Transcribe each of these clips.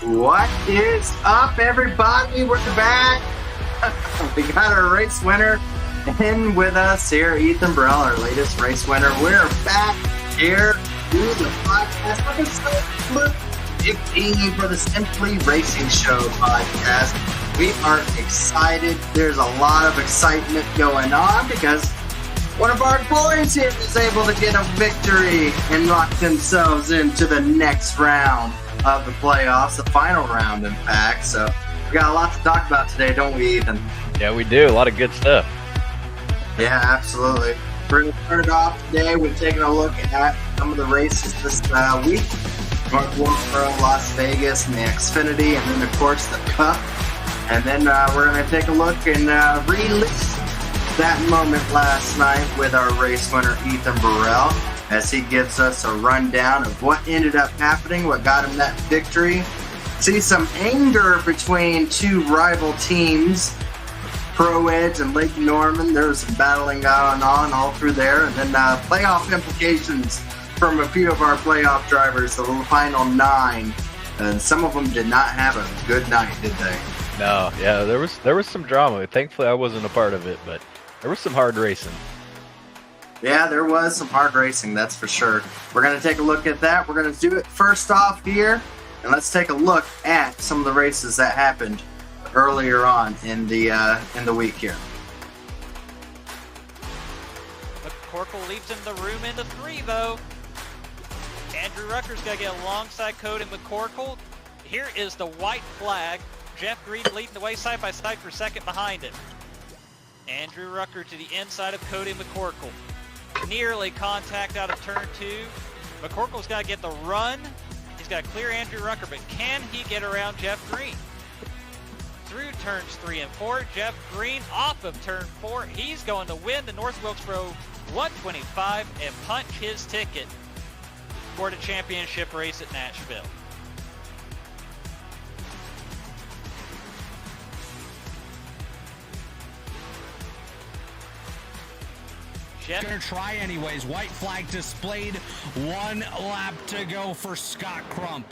What is up, everybody? We're back. We got our race winner in with us here, Ethan Burrell, our latest race winner. We're back here to the podcast. Episode 15 for the Simply Racing Show podcast. We are excited. There's a lot of excitement going on because one of our boys here is able to get a victory and lock themselves into the next round of the playoffs, the final round, in fact. So we got a lot to talk about today, don't we, Ethan? Yeah, we do. A lot of good stuff. Yeah, absolutely. We're going to start it off today with taking a look at some of the races this week. North Wilkesboro, Las Vegas, and the Xfinity, and then, of course, the Cup. And then we're going to take a look and relive that moment last night with our race winner, Ethan Burrell, as he gives us a rundown of what ended up happening, what got him that victory. See some anger between two rival teams, Pro Edge and Lake Norman. There was some battling going on all through there. And then playoff implications from a few of our playoff drivers, the final 9. And some of them did not have a good night, did they? No, yeah, there was some drama. Thankfully, I wasn't a part of it, but there was some hard racing. Yeah, there was some hard racing, that's for sure. We're going to take a look at that. We're going to do it first off here, and let's take a look at some of the races that happened earlier on in the week here. McCorkle leaves him the room into 3, though. Andrew Rucker's got to get alongside Cody McCorkle. Here is the white flag. Jeff Green leading the way side by side for second behind him. Andrew Rucker to the inside of Cody McCorkle. Nearly contact out of turn 2. McCorkle's got to get the run. He's got to clear Andrew Rucker, but can he get around Jeff Green? Through turns 3 and 4, Jeff Green off of turn 4. He's going to win the North Wilkesboro 125 and punch his ticket for the championship race at Nashville. Gonna try anyways. White flag displayed. 1 lap to go for Scott Crump.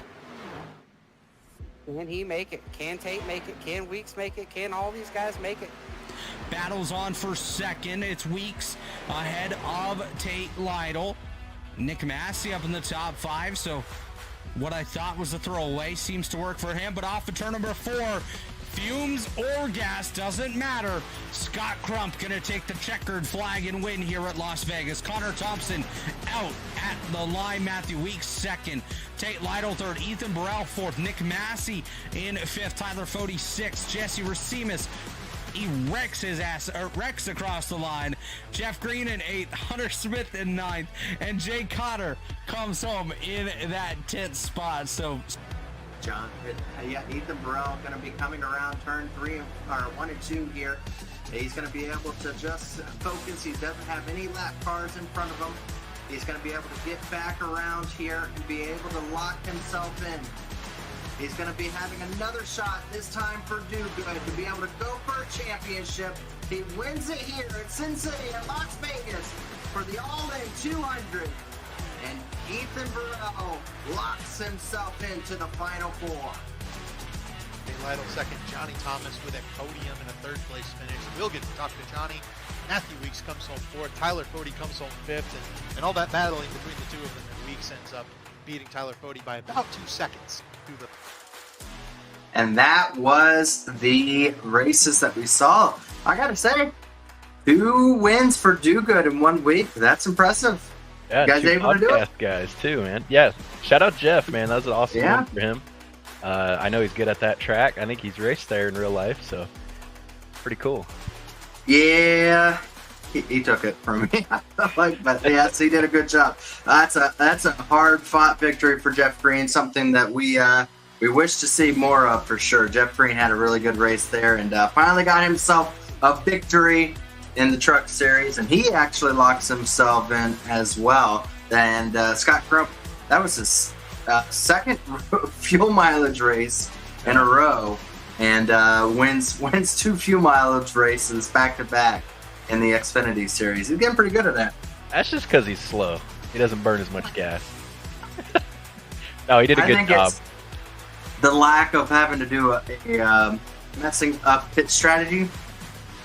Can he make it? Can Tate make it? Can Weeks make it? Can all these guys make it? Battles on for second. It's Weeks ahead of Tate Lytle. Nick Massey up in the top 5, so what I thought was a throwaway seems to work for him, but off of turn number 4, fumes or gas, doesn't matter. Scott Crump gonna take the checkered flag and win here at Las Vegas. Connor Thompson out at the line. Matthew Weeks second. Tate Lytle third. Ethan Burrell fourth. Nick Massey in 5th. Tyler Fode 6th. Jesse Racimus, he wrecks his ass, wrecks across the line. Jeff Green in 8th, Hunter Smith in 9th, and Jay Cotter comes home in that 10th spot. So, John, yeah, Ethan Burrell going to be coming around turn 3 or 1 and 2 here. He's going to be able to just focus. He doesn't have any lap cars in front of him. He's going to be able to get back around here and be able to lock himself in. He's going to be having another shot, this time for Do Good, to be able to go for a championship. He wins it here at Sin City in Las Vegas for the All-In 200. And Ethan Burrell locks himself into the Final 4. Tate Lytle second, Johnny Thomas with a podium and a 3rd place finish. We'll get to talk to Johnny. Matthew Weeks comes home 4th. Tyler Fode comes home 5th. And all that battling between the two of them, and Weeks ends up beating Tyler Fode by about 2 seconds. And that was the races that we saw. I gotta say, 2 wins for Do Good in 1 week. That's impressive. Yeah, you guys 2 able to do it? guys too, man. Yeah, shout out Jeff, man. That was an awesome Yeah. win for him. I know he's good at that track. I think he's raced there in real life, so pretty cool. Yeah, he took it from me. But yes, he did a good job. That's a hard fought victory for Jeff Green. Something that we wish to see more of for sure. Jeff Green had a really good race there and finally got himself a victory in the Truck Series, and he actually locks himself in as well. And Scott Crump, that was his second fuel mileage race in a row, and wins 2 fuel mileage races back to back in the Xfinity Series. He's getting pretty good at that. That's just because he's slow. He doesn't burn as much gas. No, he did a good job. the lack of having to do a messing up pit strategy,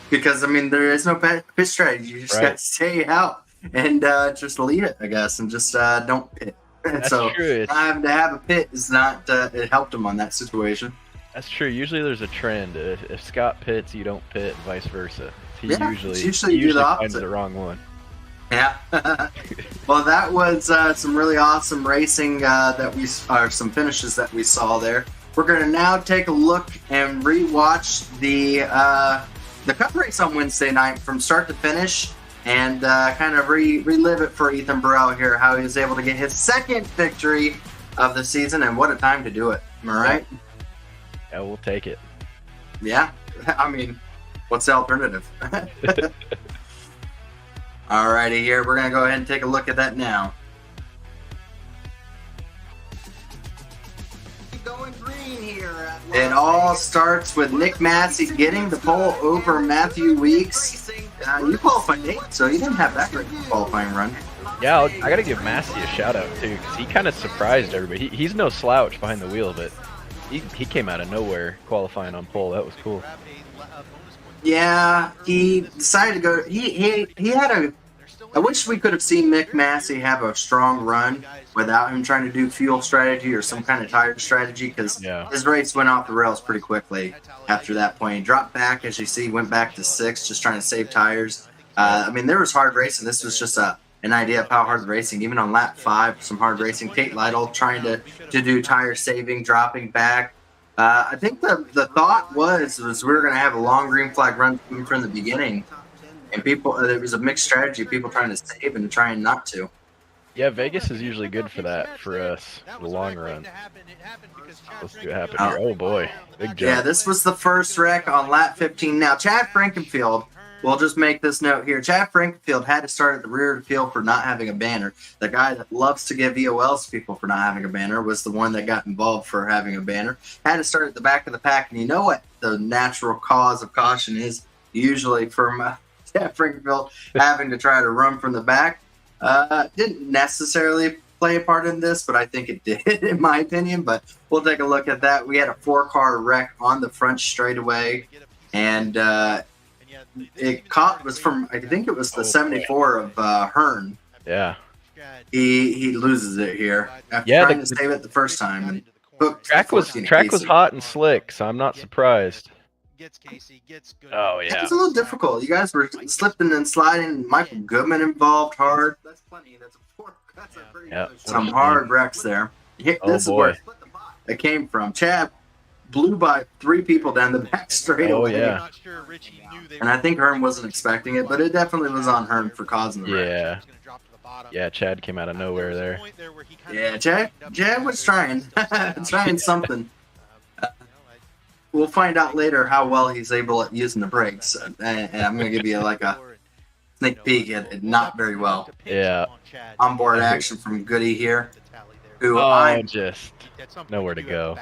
because I mean there is no pit strategy. You just got to stay out and just lead it, I guess, and just don't pit. That's so true. having to have a pit is not. It helped him on that situation. That's true. Usually there's a trend. If Scott pits, you don't pit, and vice versa. He usually do the finds the wrong one. Yeah. Well, that was some really awesome racing that we are some finishes that we saw there. We're going to now take a look and rewatch the Cup race on Wednesday night from start to finish, and kind of relive it for Ethan Burrell here, how he was able to get his second victory of the season, and what a time to do it. Am I right? Yeah, we'll take it. Yeah. I mean, what's the alternative? Alrighty, here, we're going to go ahead and take a look at that now. Going green here. It all starts with Nick Massey getting the pole over Matthew Weeks. You qualified late, so you didn't have that great qualifying run. Yeah, I got to give Massey a shout out too, because he kind of surprised everybody. He's no slouch behind the wheel, but he came out of nowhere qualifying on pole. That was cool. Yeah, he decided to go. He had a. I wish we could have seen Nick Massey have a strong run without him trying to do fuel strategy or some kind of tire strategy, because his race went off the rails pretty quickly after that point. He dropped back, as you see, went back to 6th, just trying to save tires. I mean, there was hard racing. This was just an idea of how hard racing. Even on lap 5, some hard racing. Tate Lytle trying to do tire saving, dropping back. I think the thought was we were going to have a long green flag run from the beginning. And people, it was a mixed strategy, people trying to save and trying not to. Yeah, Vegas is usually good for that, for us, the long run. Let's see what happened here. Oh boy, big jump. Yeah, this was the first wreck on lap 15. Now, Chad Frankenfield, we'll just make this note here. Chad Frankenfield had to start at the rear of the field for not having a banner. The guy that loves to give EOLs to people for not having a banner was the one that got involved for having a banner. Had to start at the back of the pack, and you know what the natural cause of caution is usually from Chad Frankenfield having to try to run from the back. Didn't necessarily play a part in this, but I think it did, in my opinion. But we'll take a look at that. We had a 4-car wreck on the front straightaway, and it was from, I think it was the 74 of Hearn. Yeah. He loses it here after trying to save it the first time. And track was hot and slick, so I'm not surprised. Oh yeah, it's a little difficult. You guys were slipping and sliding. Michael Goodman involved hard. That's plenty. Some hard wrecks there. This is where it came from. Chad blew by 3 people down the back straight away. Yeah. And I think Hearn wasn't expecting it, but it definitely was on Hearn for causing the wreck. Yeah, Chad came out of nowhere there. Yeah, Chad was trying something. We'll find out later how well he's able at using the brakes, and I'm going to give you like a sneak peek at not very well. Yeah. Onboard action from Goody here, who just nowhere to go.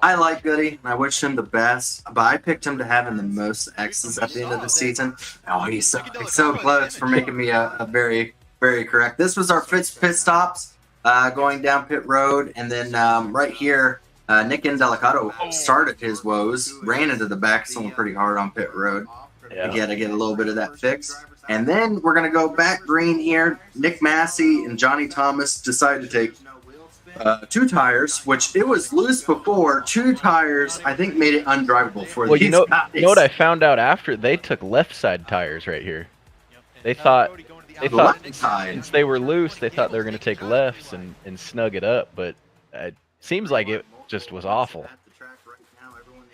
I like Goody, and I wish him the best, but I picked him to having the most X's at the end of the season. Oh, he's so close for making me a very, very correct. This was our pit stops going down pit road, and then right here, Nick Indelicato started his woes, ran into the back, someone pretty hard on pit road. Yeah. Again, to get a little bit of that fix. And then we're going to go back green here. Nick Massey and Johnny Thomas decided to take 2 tires, which it was loose before. 2 tires, I think, made it undrivable for these guys. You know what I found out after? They took left side tires right here. They thought since they were loose, they thought they were going to take lefts and snug it up, but it seems like it just was awful.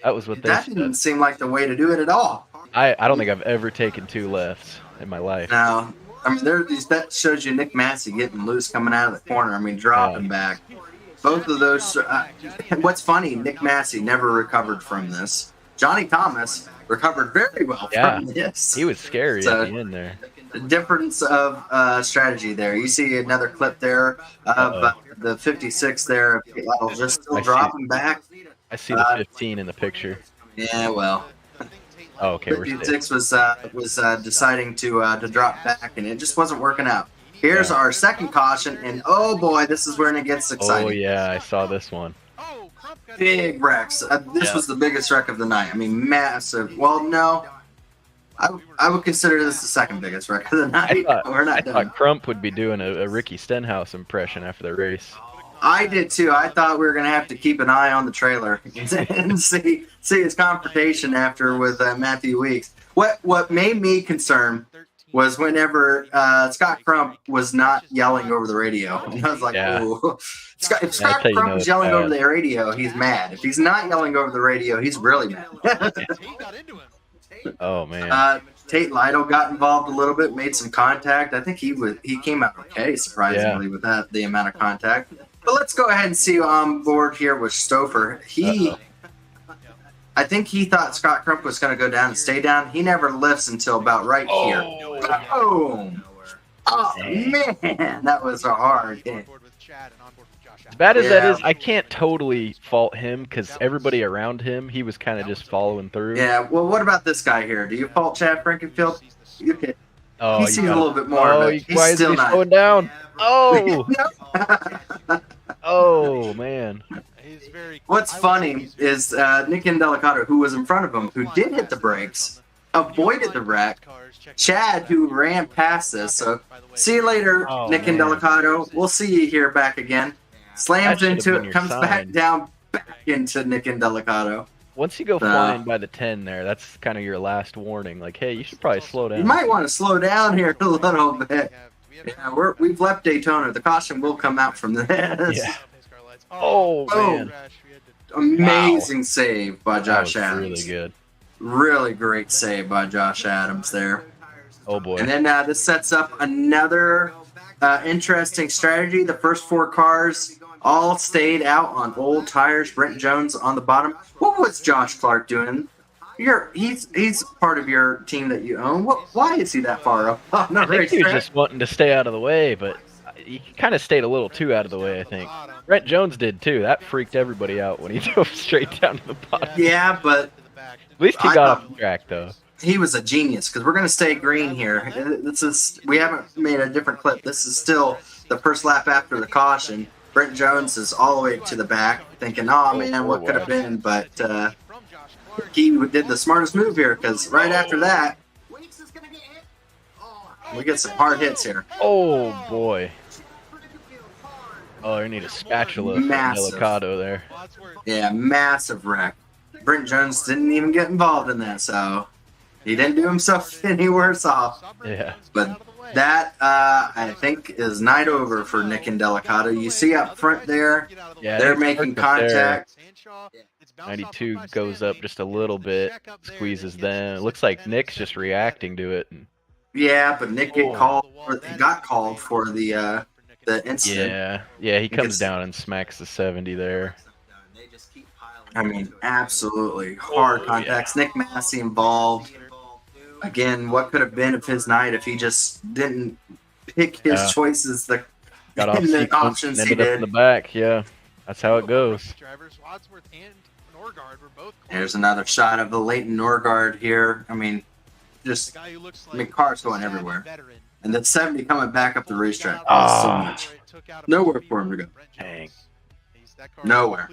That was what they said. That didn't seem like the way to do it at all. I don't think I've ever taken 2 lefts in my life. No, I mean, that shows you Nick Massey getting loose coming out of the corner. I mean, dropping back. Both of those. What's funny, Nick Massey never recovered from this. Johnny Thomas recovered very well from this. He was scary at the end there. The difference of strategy there. You see another clip there of the 56 there, just still dropping back. I see the 15 in the picture. Yeah, well. Oh, okay. 56 was deciding to drop back, and it just wasn't working out. Here's our second caution, and oh boy, this is where it gets exciting. Oh yeah, I saw this one. big wrecks. This was the biggest wreck of the night. I mean, massive. Well, no. I would consider this the second biggest wreck of the night. I thought Crump would be doing a Ricky Stenhouse impression after the race. I did too. I thought we were going to have to keep an eye on the trailer and see his confrontation after with Matthew Weeks. What made me concerned was whenever Scott Crump was not yelling over the radio. And I was like, ooh. If Scott Crump is yelling over the radio, he's mad. If he's not yelling over the radio, he's really mad. Oh, man. Tate Lytle got involved a little bit, made some contact. I think he came out okay, surprisingly, with the amount of contact. But let's go ahead and see on board here with Stouffer. I think he thought Scott Crump was going to go down and stay down. He never lifts until about right here. Boom! Oh, man, that was a hard hit. As bad as that is, I can't totally fault him because everybody around him, he was kind of just following through. Yeah, well, what about this guy here? Do you fault Chad Frankenfield? Okay. Oh, he seems a little bit more. Oh, why is he slowing down? Oh! Oh, man. What's funny is Nick Indelicato, who was in front of him, who did hit the brakes, avoided the wreck. Chad, who ran past this. So, see you later, Nick Indelicato. We'll see you here back again. Slams into it, comes back down, back into Nick Indelicato. Once you go flying by the 10 there, that's kind of your last warning. Like, hey, you should probably slow down. You might want to slow down here a little bit. Yeah, we've left Daytona. The caution will come out from this. Yeah. Oh, man. Amazing save by Josh Adams. Really good. Really great save by Josh Adams there. Oh, boy. And then this sets up another interesting strategy. The first 4 cars all stayed out on old tires. Brent Jones on the bottom. What was Josh Clark doing? He's part of your team that you own. Why is he that far up? I think he was just wanting to stay out of the way, but he kind of stayed a little too out of the way, I think. Brent Jones did too. That freaked everybody out when he drove straight down to the bottom. Yeah, but at least he got off the track, though. He was a genius because we're going to stay green here. We haven't made a different clip. This is still the first lap after the caution. Brent Jones is all the way to the back, thinking, "Oh man, what could have been?" But he did the smartest move here because right after that, we get some hard hits here. Oh boy! Oh, you need a spatula for Delicado there. Yeah, massive wreck. Brent Jones didn't even get involved in that, so he didn't do himself any worse off. Yeah. But that, I think, is night over for Nick Indelicato. You see up front there, they're making contact. 92 goes up just a little bit, squeezes them. It looks like Nick's just reacting to it. Yeah, but Nick got called for the incident. Yeah, he comes down and smacks the 70 there. I mean, absolutely hard contacts. Nick Massey involved. Again, what could have been of his night if he just didn't pick his choices? Got off the options he ended up did. in the back. Yeah, that's how it goes. There's another shot of the Leighton Norgard here. I mean, cars going everywhere. And that 70 coming back up the racetrack. So much. Nowhere for him to go. Dang. Nowhere.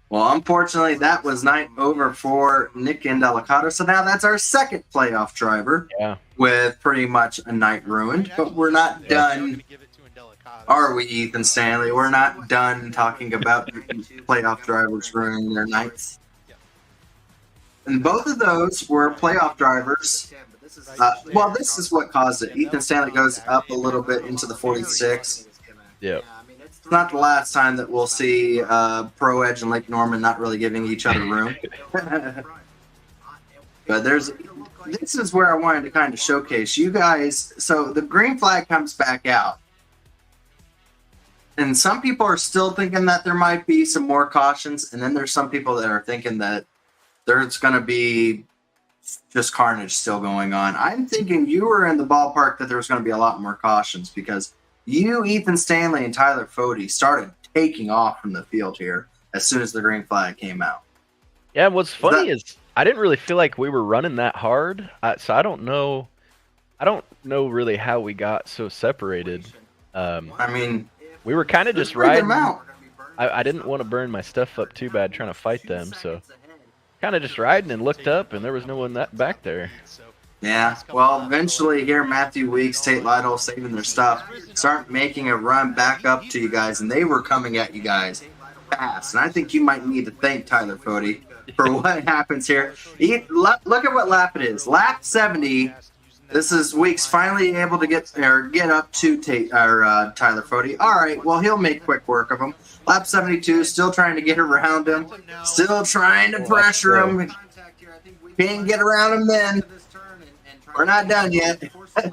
Well, unfortunately, that was night over for Nick Indelicato. So now that's our second playoff driver with pretty much a night ruined. But we're not done, are we, Ethan Stanley? We're not done talking about playoff drivers ruining their nights. And both of those were playoff drivers. Well, this is what caused it. Ethan Stanley goes up a little bit into the 46. Yep. It's not the last time that we'll see Pro Edge and Lake Norman not really giving each other room. But this is where I wanted to kind of showcase you guys. So the green flag comes back out. And some people are still thinking that there might be some more cautions. And then there's some people that are thinking that there's going to be just carnage still going on. I'm thinking you were in the ballpark that there's going to be a lot more cautions because you, Ethan Stanley, and Tyler Fode started taking off from the field here as soon as the green flag came out. Yeah, what's funny is I didn't really feel like we were running that hard, so I don't know really how we got so separated. I mean, we were kind of just riding. I didn't want to burn my stuff up too bad trying to fight them, so kind of just riding and looked up, and there was no one back there. Yeah, well, eventually here, Matthew Weeks, Tate Lytle saving their stuff, start making a run back up to you guys, and they were coming at you guys fast. And I think you might need to thank Tyler Fody for what happens here. Look at what lap it is. Lap 70. This is Weeks finally able to get up to Tyler Fody. All right, well, he'll make quick work of him. Lap 72, still trying to get around him, still trying to pressure him. Can't get around him then. We're not done yet.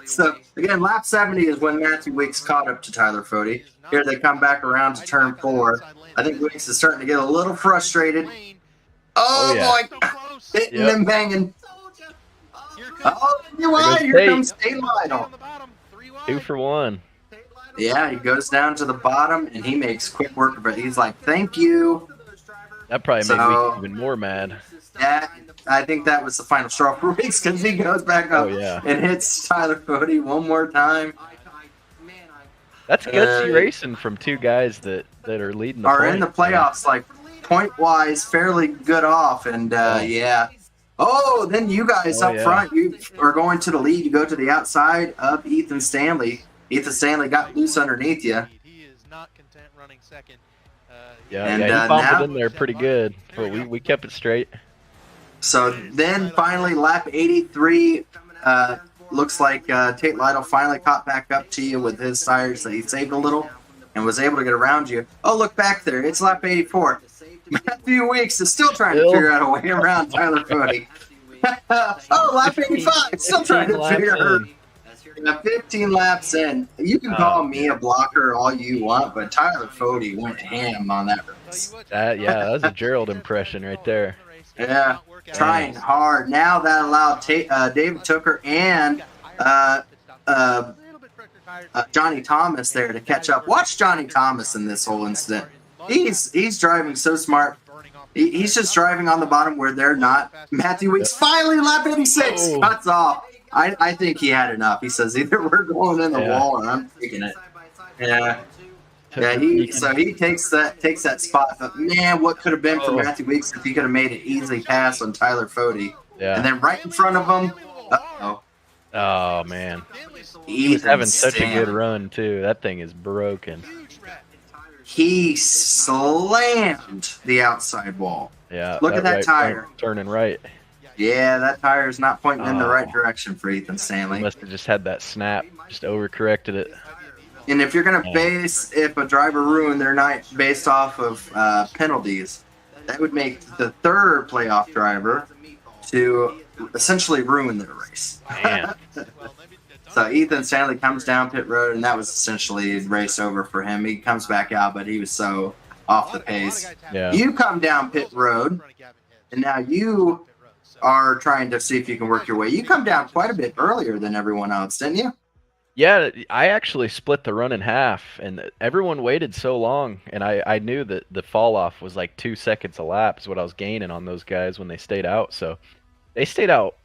So, again, lap 70 is when Matthew Weeks caught up to Tyler Fody. Here they come back around to turn 4. I think Weeks is starting to get a little frustrated. Oh boy. Hitting and banging. Oh, you're wide. Here comes Tate Lytle. 2 for 1. Yeah, he goes down to the bottom, and he makes quick work of it. He's like, thank you. That probably made Weeks even more mad. Yeah, I think that was the final straw for Weeks because he goes back up and hits Tyler Fody one more time. That's gutsy racing from 2 guys that are leading the in the playoffs, like point-wise, fairly good off, and yeah. Oh, then you guys up front, you are going to the lead. You go to the outside of Ethan Stanley. Ethan Stanley got loose underneath you. He is not content running second. He bumped it in there pretty good, but we kept it straight. So then finally, lap 83, looks like Tate Lytle finally caught back up to you with his tires. So he saved a little and was able to get around you. Oh, look back there. It's lap 84. Matthew Weeks is still trying to figure out a way around Tyler Fody. Oh, lap 85. Still trying to figure out 15 laps in. You can call me a blocker all you want, but Tyler Fody went ham on that race. That was a Gerald impression right there. Yeah, trying hard. Now that allowed David Tooker and Johnny Thomas there to catch up. Watch Johnny Thomas in this whole incident. He's driving so smart. He's just driving on the bottom where they're not. Matthew Weeks finally lap 86 cuts off. I think he had enough. He says either we're going in the wall or I'm taking it. Yeah. Yeah, he takes that spot. But man, what could have been for Matthew Weeks if he could have made an easy pass on Tyler Fody? Yeah. And then right in front of him, oh man, he's having such a good run too. That thing is broken. He slammed the outside wall. Yeah, look at that tire turning right. Yeah, that tire is not pointing in the right direction for Ethan Stanley. He must have just had that snap, just overcorrected it. And if you're going to base, if a driver ruined their night based off of penalties, that would make the third playoff driver to essentially ruin their race. Man. So Ethan Stanley comes down pit road, and that was essentially race over for him. He comes back out, but he was so off the pace. Yeah. You come down pit road, and now you are trying to see if you can work your way. You come down quite a bit earlier than everyone else, didn't you? Yeah, I actually split the run in half, and everyone waited so long, and I knew that the fall off was like 2 seconds a lap is what I was gaining on those guys when they stayed out. So they stayed out,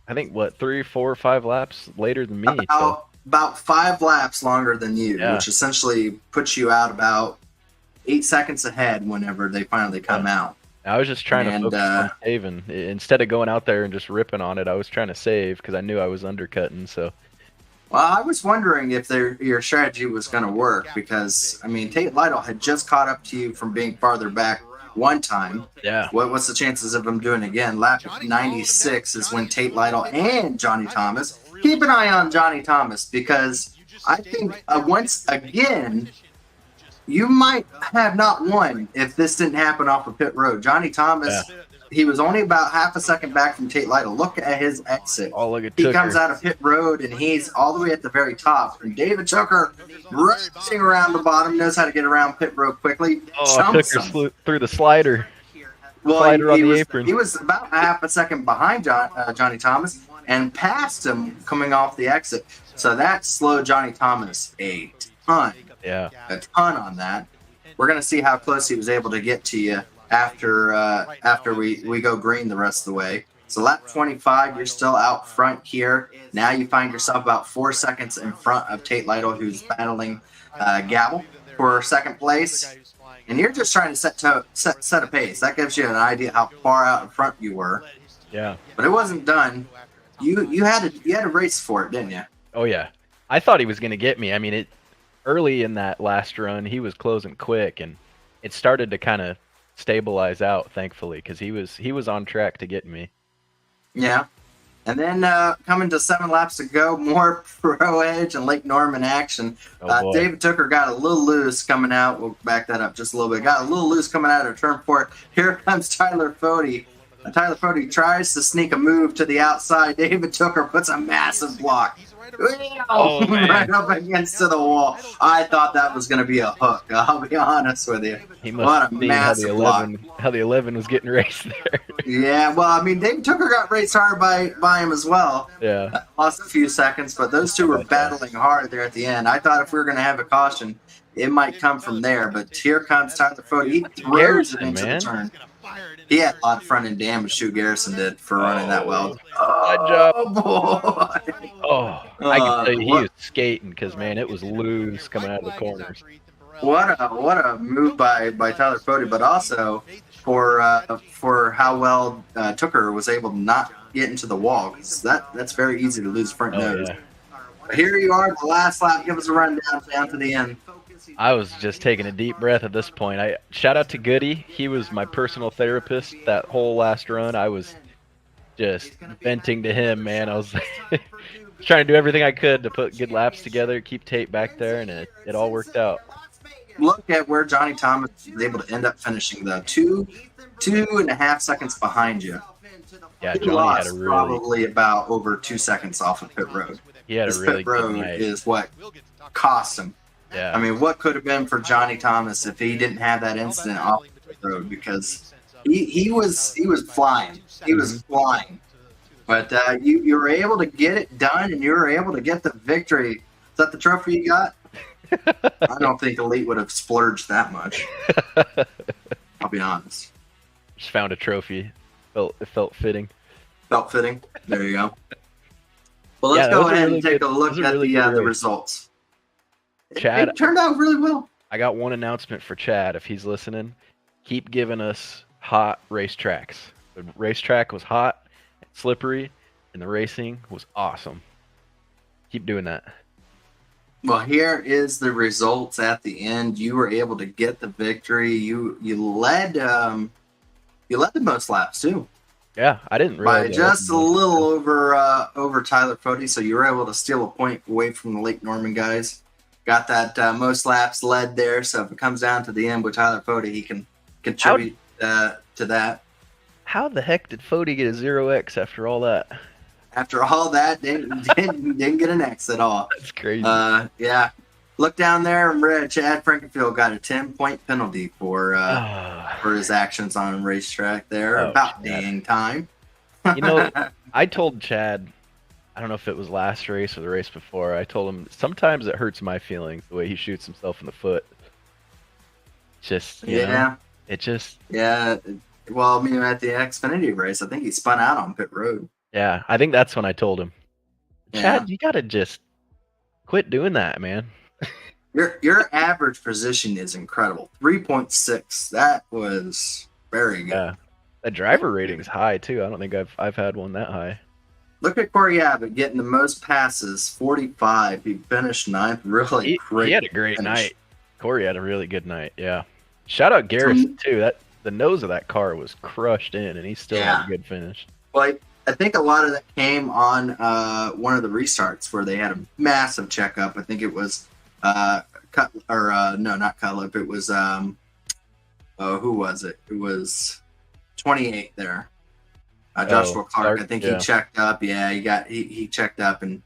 I think, 3, 4, 5 laps later than me. About 5 laps longer than you, which essentially puts you out about 8 seconds ahead whenever they finally come out. I was just trying to focus on saving. Instead of going out there and just ripping on it, I was trying to save because I knew I was undercutting. So. Well, I was wondering if your strategy was going to work because, I mean, Tate Lytle had just caught up to you from being farther back one time. Yeah. What's the chances of him doing it again? Lap 96 is when Tate Lytle and Johnny Thomas. Keep an eye on Johnny Thomas because I think once again, you might have not won if this didn't happen off of pit road. Johnny Thomas, he was only about half a second back from Tate Lytle. Look at his exit. Oh, look at He comes out of pit road, and he's all the way at the very top. And David Tooker, racing around the bottom, knows how to get around pit road quickly. Tooker through the slider. Well, Slider on the apron. He was about half a second behind Johnny Thomas and passed him coming off the exit. So that slowed Johnny Thomas a ton. Yeah. A ton on that. We're going to see how close he was able to get to you after we go green the rest of the way. So lap 25, you're still out front here. Now you find yourself about 4 seconds in front of Tate Lytle, who's battling Gabble for second place. and you're just trying to set a pace. That gives you an idea how far out in front you were. Yeah. But it wasn't done. You had to race for it, didn't you? Oh yeah. I thought he was going to get me. I mean, early in that last run, he was closing quick, and it started to kind of stabilize out, thankfully, because he was on track to get me. Yeah. And then coming to 7 laps to go, more Pro Edge and Lake Norman action. David Tooker got a little loose coming out. We'll back that up just a little bit. Got a little loose coming out of turn 4. Here comes Tyler Fode. Tyler Fode tries to sneak a move to the outside. David Tooker puts a massive block. Oh, man. Right up against the wall. I thought that was going to be a hook. I'll be honest with you. He must what a massive block. How the 11 was getting raced there. Yeah, well, I mean, David Tooker got raced hard by him as well. Yeah. Lost a few seconds, but those two were battling hard there at the end. I thought if we were going to have a caution, it might come from there, but here comes Tyler Fode. He throws it into the turn. He had a lot of front end damage, too. Garrison did for running that well. Oh, boy. Oh, I can tell you he was skating because, man, it was loose coming out of the corners. What a move by Tyler Fode, but also for how well Tooker was able to not get into the wall, because that's very easy to lose front nose. Yeah. But here you are, the last lap. Give us a rundown down to the end. I was just taking a deep breath at this point. Shout out to Goody. He was my personal therapist that whole last run. I was just venting to him, man. I was trying to do everything I could to put good laps together, keep Tate back there, and it all worked out. Look at where Johnny Thomas was able to end up finishing, though. 2.5 seconds behind you. Yeah, He Johnny lost had a probably about over 2 seconds off of pit road. He had a This really pit good road night. is what cost him. Yeah. I mean, what could have been for Johnny Thomas if he didn't have that incident off the pit road? Because he was flying. He was flying. But you were able to get it done, and you were able to get the victory. Is that the trophy you got? I don't think Elite would have splurged that much. I'll be honest. Just found a trophy. It felt fitting. Felt fitting. There you go. Well, let's go ahead and take a look at the results. Chad, it turned out really well. I got one announcement for Chad if he's listening. Keep giving us hot racetracks. The racetrack was hot, slippery, and the racing was awesome. Keep doing that. Well, here is the results at the end. You were able to get the victory. You led the most laps too. Yeah, I didn't realize by just a little over Tyler Fode, so you were able to steal a point away from the Lake Norman guys. Got that most laps led there, so if it comes down to the end with Tyler Fode, he can contribute to that. How the heck did Fode get a 0x after all that? After all that, didn't get an X at all. That's crazy. Yeah. Look down there, and Chad Frankenfield got a 10-point penalty for his actions on a racetrack there. About dang time. You know, I told Chad, I don't know if it was last race or the race before, I told him sometimes it hurts my feelings the way he shoots himself in the foot. Just, you know, it just... Yeah. Well, I mean, at the Xfinity race, I think he spun out on pit road. Yeah, I think that's when I told him, Chad, you got to just quit doing that, man. Your average position is incredible. 3.6. That was very good. Yeah. That driver rating is high, too. I don't think I've had one that high. Look at Corey Abbott getting the most passes, 45. He finished 9th. Really great. He had a great night. Corey had a really good night, yeah. Shout out Garrison, too. The nose of that car was crushed in, and he still had a good finish. Well, I think a lot of that came on one of the restarts where they had a massive checkup. I think it was not Cutlip. It was who was it? It was 28 there. Joshua Clark. I think he checked up. Yeah, he checked up and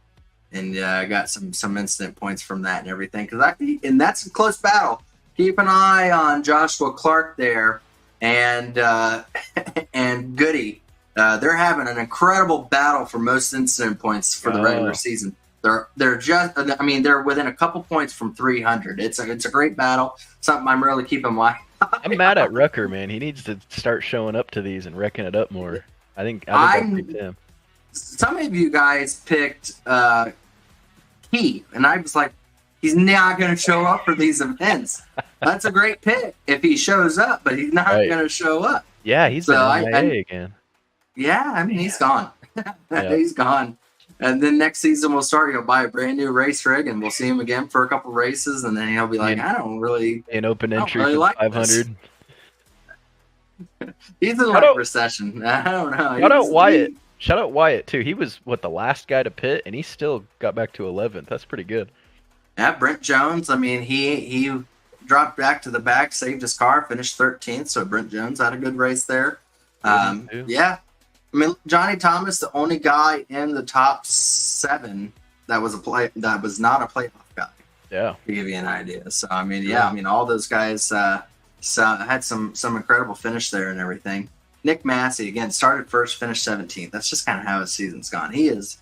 got some incident points from that and everything. And that's a close battle. Keep an eye on Joshua Clark there and Goody. They're having an incredible battle for most incident points for the regular season. They're just, I mean, they're within a couple points from 300. It's a great battle. Something I'm really keeping my eye. I'm mad at Rucker, man. He needs to start showing up to these and wrecking it up more. I think I picked him. Some of you guys picked Key, and I was like, He's not going to show up for these events. That's a great pick if he shows up, but he's not going to show up. Yeah, he's been MIA again. Yeah, I mean, he's gone. He's gone. And then next season we'll start. He'll buy a brand new race rig, and we'll see him again for a couple races, and then he'll be like, "I don't really an open entry really for like 500." He's in like recession. I don't know. Shout out Wyatt. Shout out Wyatt too. He was the last guy to pit, and he still got back to 11th. That's pretty good. Yeah, Brent Jones. I mean, he dropped back to the back, saved his car, finished 13th. So Brent Jones had a good race there. Yeah. I mean, Johnny Thomas, the only guy in the top 7 that was not a playoff guy. Yeah, to give you an idea. So I mean, I mean, all those guys had some incredible finish there and everything. Nick Massey again started first, finished 17th. That's just kind of how his season's gone. He is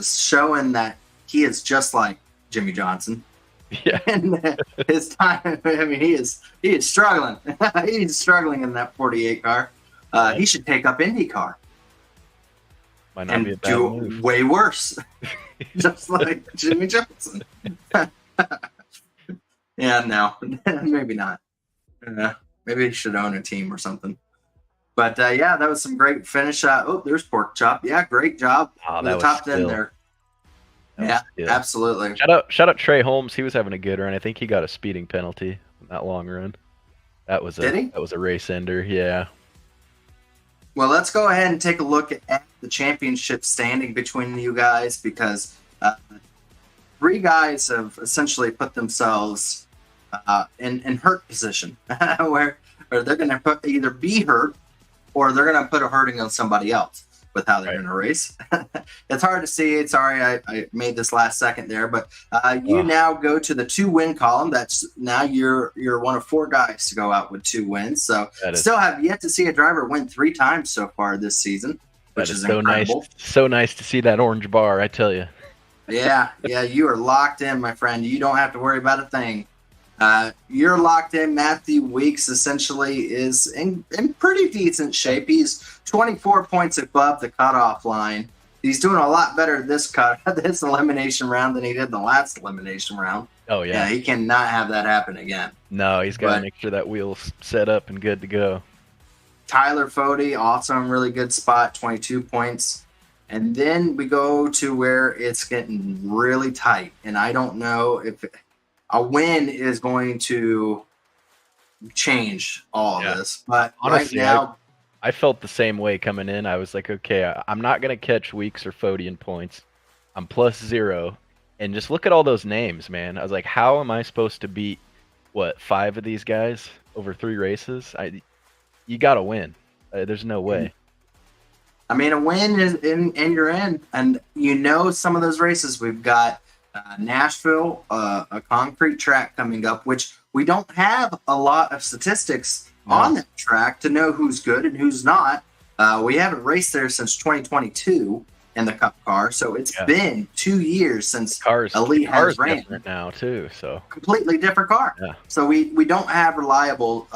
showing that he is just like Jimmy Johnson. Yeah, and his time. I mean, he is struggling. He's struggling in that 48 car. He should take up IndyCar and do way worse, just like Jimmy Johnson. Yeah, no, maybe not. Maybe he should own a team or something. But yeah, that was some great finish. Oh, there's Pork Chop. Yeah, great job. The top 10 there. Yeah, absolutely. Shout out Trey Holmes. He was having a good run. I think he got a speeding penalty in that long run. That was a race ender. Yeah. Well, let's go ahead and take a look at the championship standing between you guys, because 3 guys have essentially put themselves in hurt position, where they're going to either be hurt or they're going to put a hurting on somebody else with how they're going to race. It's hard to see it. Sorry, I made this last second there, but you now go to the 2-win column. That's now you're one of 4 guys to go out with 2 wins. So still have yet to see a driver win 3 times so far this season, which is so incredible. Nice. So nice to see that orange bar, I tell you. Yeah, you are locked in, my friend. You don't have to worry about a thing. You're locked in. Matthew Weeks essentially is in pretty decent shape. He's 24 points above the cutoff line. He's doing a lot better this elimination round than he did the last elimination round. Oh, yeah. He cannot have that happen again. No, he's got to make sure that wheel's set up and good to go. Tyler Fody, also in really good spot, 22 points. And then we go to where it's getting really tight. And I don't know if a win is going to change all of this. But honestly, right now, I felt the same way coming in. I was like, okay, I'm not going to catch Weeks or Fody in points. I'm +0. And just look at all those names, man. I was like, how am I supposed to beat, 5 of these guys over 3 races? You got to win. There's no way. I mean, a win is in you're in. And some of those races, we've got Nashville, a concrete track coming up, which we don't have a lot of statistics on that track to know who's good and who's not. We haven't raced there since 2022 in the Cup car, so it's been 2 years since Elite has ran. Different now too, so completely different car. Yeah. So we don't have reliable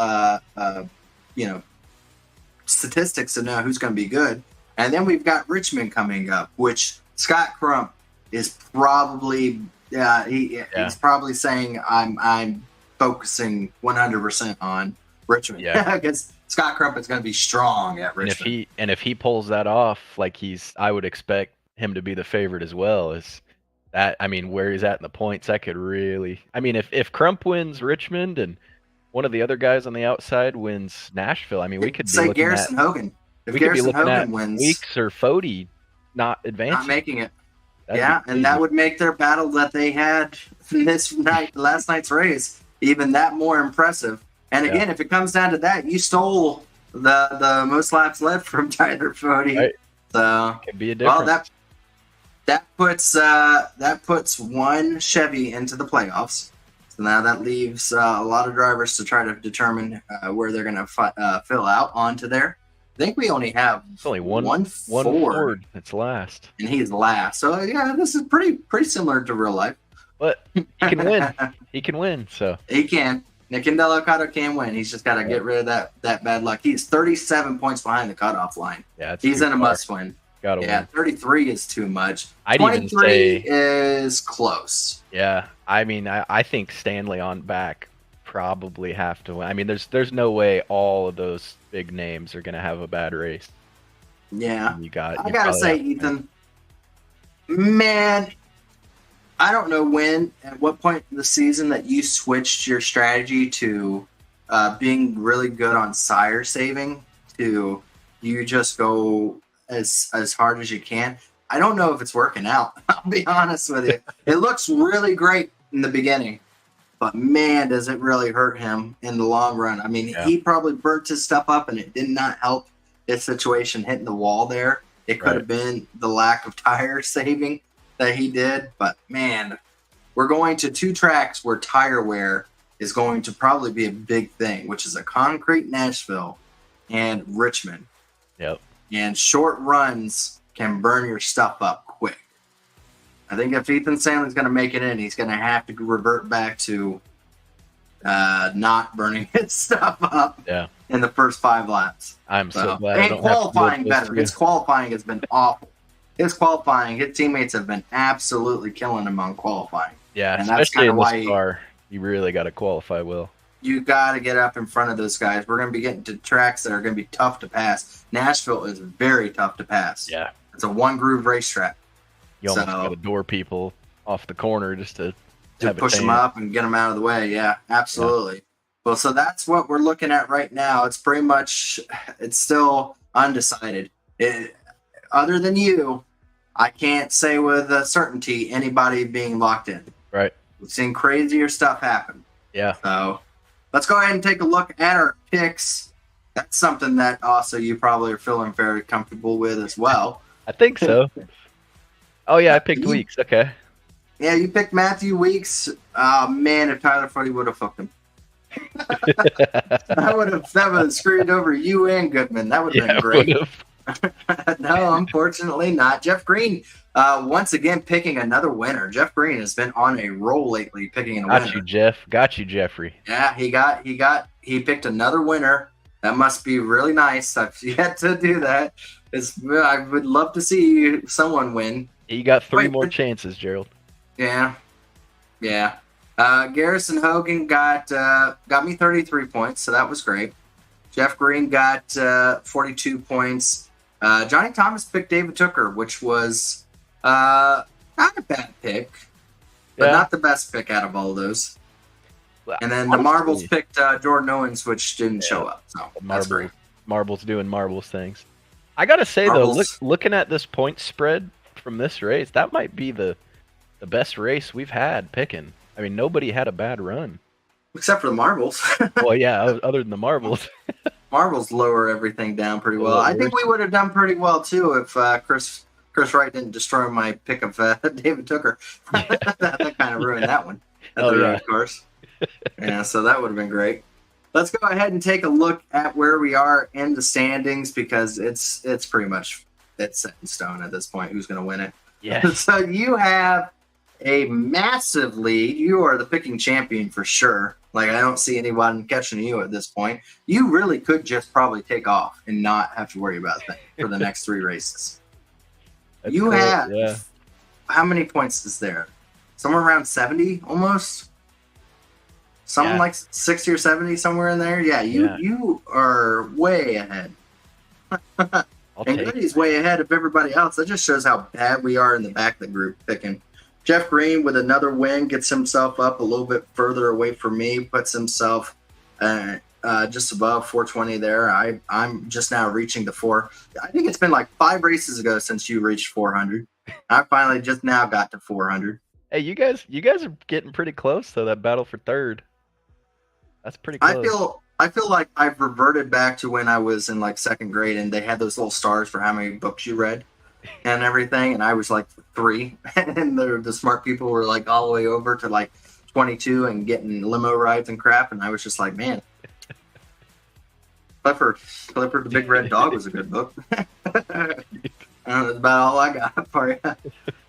statistics to know who's going to be good. And then we've got Richmond coming up, which Scott Crump is probably he's probably saying I'm focusing 100% on Richmond because Scott Crump is going to be strong at Richmond. And if he pulls that off, I would expect him to be the favorite as well. Is that where he's at in the points? That could really. If Crump wins Richmond and one of the other guys on the outside wins Nashville, we could say Garrison Hogan. If Garrison Hogan wins, Weeks or Fody not advancing, not making it. And that would make their battle that they had last night's race, even that more impressive. And again, if it comes down to that, you stole the most laps led from Tyler Fody. Right. So could be a difference. Well, that puts one Chevy into the playoffs. So now that leaves a lot of drivers to try to determine where they're going to fill out onto there. I think we only have one Ford that's last, and he's last. So this is pretty similar to real life. But he can win. He can win. So he can. Nick Delicado can win. He's just got to get rid of that bad luck. He's 37 points behind the cutoff line. Yeah, he's in a must win. Gotta Yeah, win. 33 is too much. I'd even 23 say, is close. yeah. I mean, I think Stanley on back probably have to win. I mean, there's no way all of those big names are gonna have a bad race. Yeah. You I gotta probably say, have to win. Ethan, man, I don't know at what point in the season that you switched your strategy to being really good on sire saving to you just go as hard as you can. I don't know if it's working out. I'll be honest with you. It looks really great in the beginning, but man, does it really hurt him in the long run. I mean, Yeah. he probably burnt his stuff up, and it did not help his situation hitting the wall there. It could have been the lack of tire saving that he did, but man, we're going to 2 tracks where tire wear is going to probably be a big thing, which is a concrete Nashville and Richmond. Yep. And short runs can burn your stuff up quick. I think if Ethan Stanley's going to make it in, he's going to have to revert back to not burning his stuff up in the first 5 laps. I'm so glad. I And don't qualifying have to better. His qualifying has been awful. His teammates have been absolutely killing him on qualifying. Yeah, and that's especially kind in of this why car, you really got to qualify well. you got to get up in front of those guys. We're going to be getting to tracks that are going to be tough to pass. Nashville is very tough to pass. Yeah. It's a one-groove racetrack. You almost got to door people off the corner just to push them up and get them out of the way. Yeah, absolutely. Yeah. Well, so that's what we're looking at right now. It's pretty much, it's still undecided. Other than you, I can't say with certainty anybody being locked in. Right. We've seen crazier stuff happen. Yeah. So let's go ahead and take a look at our picks. That's something that also you probably are feeling very comfortable with as well. I think so. Oh, yeah, I picked Weeks. Okay. Yeah, you picked Matthew Weeks. Man, if Tyler Foote would have fucked him. that would have screwed over you and Goodman. That would have been great. No, unfortunately not. Jeff Green, once again, picking another winner. Jeff Green has been on a roll lately, picking a winner. Got you, Jeff. Got you, Jeffrey. Yeah, he picked another winner. That must be really nice. I've yet to do that. I would love to see someone win. You got 3 more chances, Gerald. Yeah. Garrison Hogan got me 33 points, so that was great. Jeff Green got 42 points. Johnny Thomas picked David Tooker, which was not a bad pick, but not the best pick out of all of those. And then the Marbles picked Jordan Owens, which didn't show up. So that's great. Marbles doing Marbles things. I gotta say though, looking at this point spread from this race, that might be the best race we've had picking. I mean, nobody had a bad run. Except for the Marbles. Well, yeah, other than the Marbles. Marbles lower everything down pretty well. I think we would have done pretty well, too, if Chris Wright didn't destroy my pick of David Tooker. That kind of ruined that one. Of course. Yeah, so that would have been great. Let's go ahead and take a look at where we are in the standings, because it's pretty much set in stone at this point who's going to win it. Yeah. So you have a massive lead. You are the picking champion for sure. Like, I don't see anyone catching you at this point. You really could just probably take off and not have to worry about that for the next 3 races. That's you cool. have how many points is there? Somewhere around 70 almost? Something like 60 or 70, somewhere in there. Yeah, you are way ahead. And Goody's way ahead of everybody else. That just shows how bad we are in the back of the group picking. Jeff Green with another win gets himself up a little bit further away from me, puts himself just above 420 there. I'm just now reaching the 4. I think it's been like 5 races ago since you reached 400. I finally just now got to 400. Hey, you guys are getting pretty close though. That battle for third. That's pretty close. I feel like I've reverted back to when I was in like 2nd grade and they had those little stars for how many books you read and everything, and I was like 3, and the smart people were like all the way over to like 22 and getting limo rides and crap, and I was just like, man, Clifford the Big Red Dog was a good book. That's about all I got for you.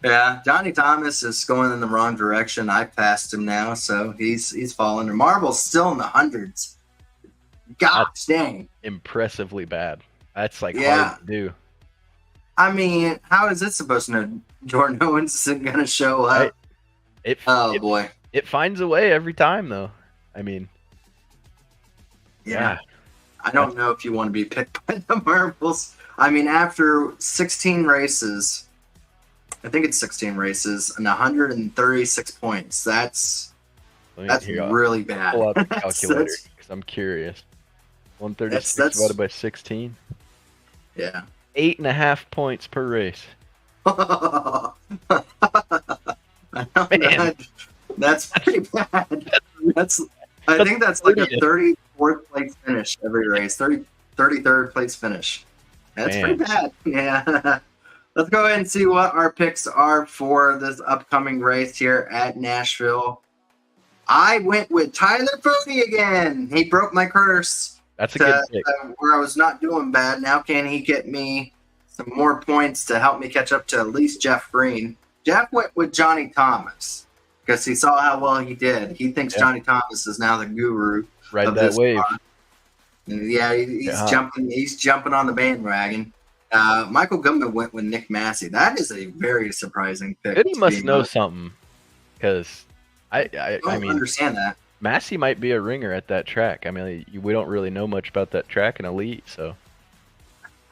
Yeah, Johnny Thomas is going in the wrong direction. I passed him now, so he's falling. And Marble's still in the hundreds. Gosh dang. Impressively bad. That's like hard to do. I mean, how is it supposed to know Jordan Owens isn't going to show up? Boy. It finds a way every time, though. I mean, yeah. I don't know if you want to be picked by the marbles. I mean, after 16 races, I think it's 16 races and 136 points. That's really bad. Pull out the calculator because I'm curious. 136 divided by 16. Yeah. 8.5 points per race. Man, that's pretty bad. I think that's like a 34th place finish every race. 33rd place finish. That's pretty bad. Yeah. Let's go ahead and see what our picks are for this upcoming race here at Nashville. I went with Tyler Fody again. He broke my curse. That's a good pick. Where I was not doing bad. Now can he get me some more points to help me catch up to at least Jeff Green? Jeff went with Johnny Thomas because he saw how well he did. He thinks Johnny Thomas is now the guru. Ride that wave. Car. Yeah, he's jumping. He's jumping on the bandwagon. Michael Goodman went with Nick Massey. That is a very surprising pick. He must know something, because I mean, understand that Massey might be a ringer at that track. I mean, we don't really know much about that track in Elite, so.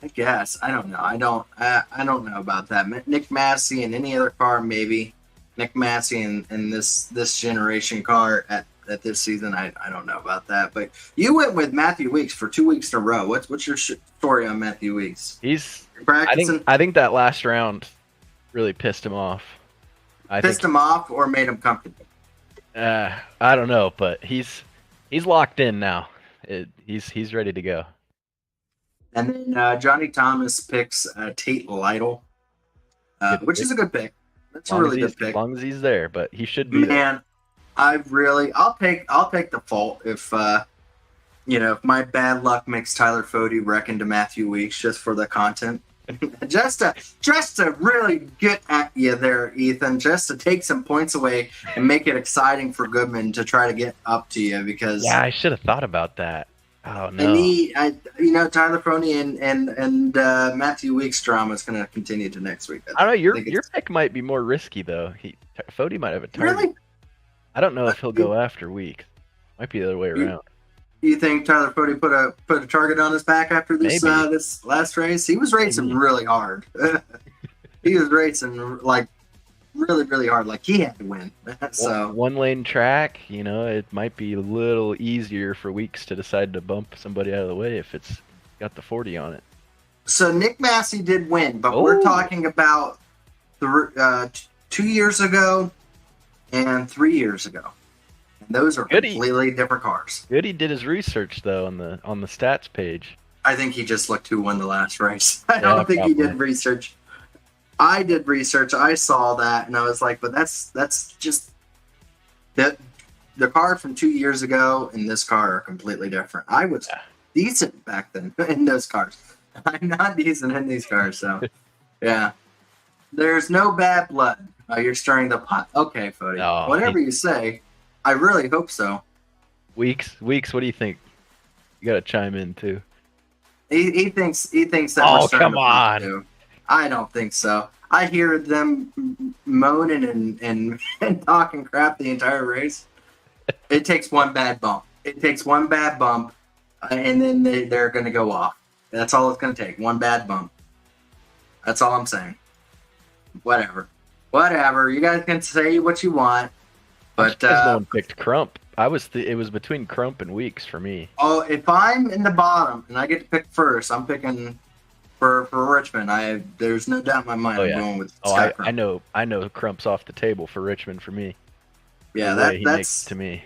I guess I don't know. I don't know about that. Nick Massey and any other car, maybe. Nick Massey and this generation car at this season, I don't know about that. But you went with Matthew Weeks for 2 weeks in a row. What's your story on Matthew Weeks? He's practicing. I think that last round really pissed him off. Pissed him off or made him comfortable? I don't know, but he's locked in now. He's ready to go. And then Johnny Thomas picks Tate Lytle, which is a good pick. That's a really good pick. As long as he's there, but he should be. Man, I'll take the fault if if my bad luck makes Tyler Fody wreck into Matthew Weeks just for the content. just to really get at you there, Ethan, just to take some points away and make it exciting for Goodman to try to get up to you, because I should have thought about that. Oh no! And Tyler Fody and Matthew Weeks' drama is going to continue to next week. I don't know. Your pick might be more risky though. Fody might have a target. Really? I don't know if he'll go after Weeks. Might be the other way around. You think Tyler Fody put a target on his back after this this last race? He was racing really hard. He was racing like really, really hard. Like he had to win. So one lane track, it might be a little easier for Weeks to decide to bump somebody out of the way if it's got the 40 on it. So Nick Massey did win, but we're talking about 2 years ago and 3 years ago. Those are completely different cars. Goody did his research though on the stats page. I think he just looked who won the last race. I don't think he did research. I did research. I saw that, and I was like, "But that's just that the car from 2 years ago and this car are completely different." I was decent back then in those cars. I'm not decent in these cars, so yeah. There's no bad blood. You're stirring the pot. Okay, Fody. Whatever you say. I really hope so. Weeks, what do you think? You got to chime in too. He thinks that. Oh, come on! Too. I don't think so. I hear them moaning and talking crap the entire race. It takes one bad bump. And then they're going to go off. That's all it's going to take. One bad bump. That's all I'm saying. Whatever. You guys can say what you want. But no one picked Crump. It was between Crump and Weeks for me. Oh, if I'm in the bottom and I get to pick first, I'm picking for Richmond. There's no doubt in my mind. I'm going with Scott Crump. I know Crump's off the table for Richmond for me. Yeah, that's to me.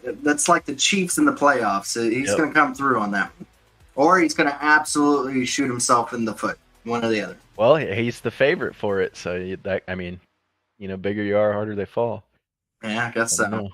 That's like the Chiefs in the playoffs. He's going to come through on that one, or he's going to absolutely shoot himself in the foot. One or the other. Well, he's the favorite for it. So bigger you are, harder they fall. Yeah, I guess so.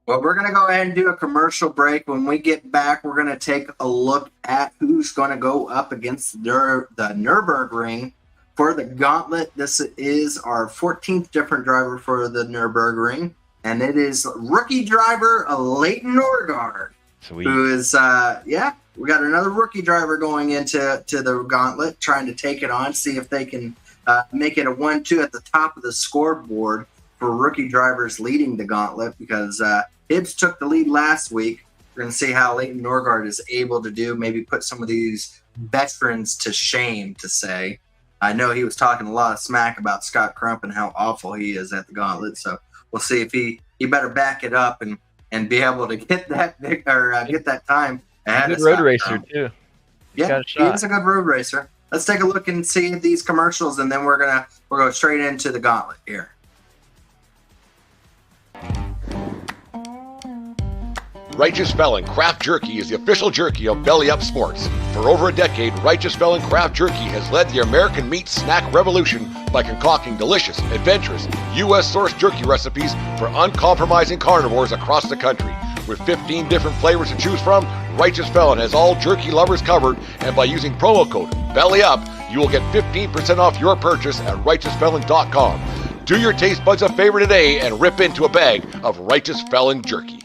Well, we're going to go ahead and do a commercial break. When we get back, we're going to take a look at who's going to go up against the Nürburgring for the gauntlet. This is our 14th different driver for the Nürburgring, and it is rookie driver Leighton Norgard. Sweet. who is, we got another rookie driver going into the gauntlet, trying to take it on, see if they can make it a 1-2 at the top of the scoreboard for rookie drivers leading the gauntlet, because Hibbs took the lead last week. We're going to see how Leighton Norgard is able to do, maybe put some of these veterans to shame, to say. I know he was talking a lot of smack about Scott Crump and how awful he is at the gauntlet, so we'll see if he better back it up and be able to get that get that time ahead Good of road Scott racer Crump. too. Yeah, he is a good road racer. Let's take a look and see these commercials, and then we'll go straight into the gauntlet here. Righteous Felon Craft Jerky is the official jerky of BellyUp Sports. For over a decade, Righteous Felon Craft Jerky has led the American meat snack revolution by concocting delicious, adventurous, U.S.-sourced jerky recipes for uncompromising carnivores across the country. With 15 different flavors to choose from, Righteous Felon has all jerky lovers covered, and by using promo code BellyUp, you will get 15% off your purchase at RighteousFelon.com. Do your taste buds a favor today and rip into a bag of Righteous Felon jerky.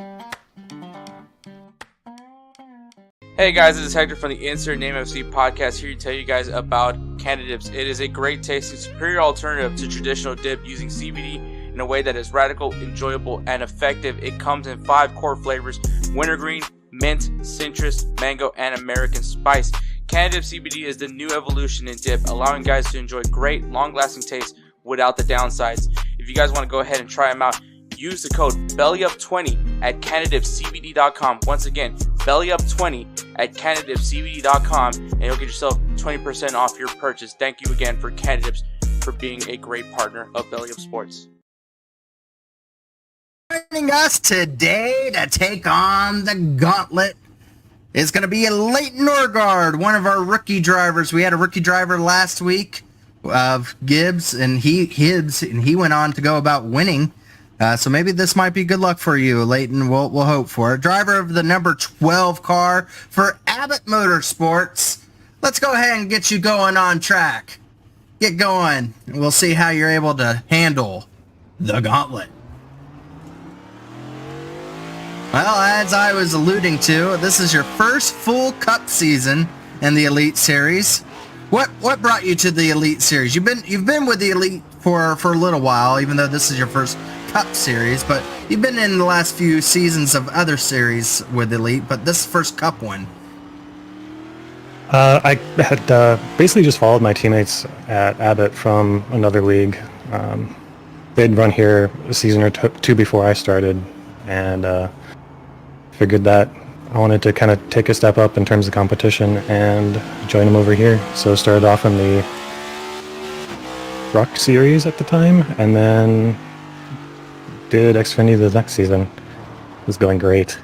Hey guys, this is Hector from the Insert Name FC podcast, here to tell you guys about Canada Dips. It is a great tasting, superior alternative to traditional dip using CBD in a way that is radical, enjoyable, and effective. It comes in 5 core flavors: wintergreen, mint, citrus, mango, and American spice. Canada Dip CBD is the new evolution in dip, allowing guys to enjoy great, long-lasting taste without the downsides. If you guys want to go ahead and try them out, use the code BellyUp20 at CanadaDipCBD.com. Once again, BellyUp20 at CanadaDipCBD.com, and you'll get yourself 20% off your purchase. Thank you again for Canada Dips for being a great partner of BellyUp Sports. Joining us today to take on the gauntlet is going to be Leighton Norgard, one of our rookie drivers. We had a rookie driver last week of Gibbs, and he went on to go about winning. So maybe this might be good luck for you, Leighton. We'll hope for it. Driver of the number 12 car for Abbott Motorsports. Let's go ahead and get you going on track. Get going. We'll see how you're able to handle the gauntlet. Well, as I was alluding to, this is your first full Cup season in the Elite Series. What brought you to the Elite Series? You've been with the Elite for a little while, even though this is your first Cup series, but you've been in the last few seasons of other series with Elite, but this first Cup one. I had basically just followed my teammates at Abbott from another league. They'd run here a season or two before I started, and figured that I wanted to kind of take a step up in terms of competition and join them over here. So started off in the Truck series at the time, and then did Xfinity the next season. It was going great.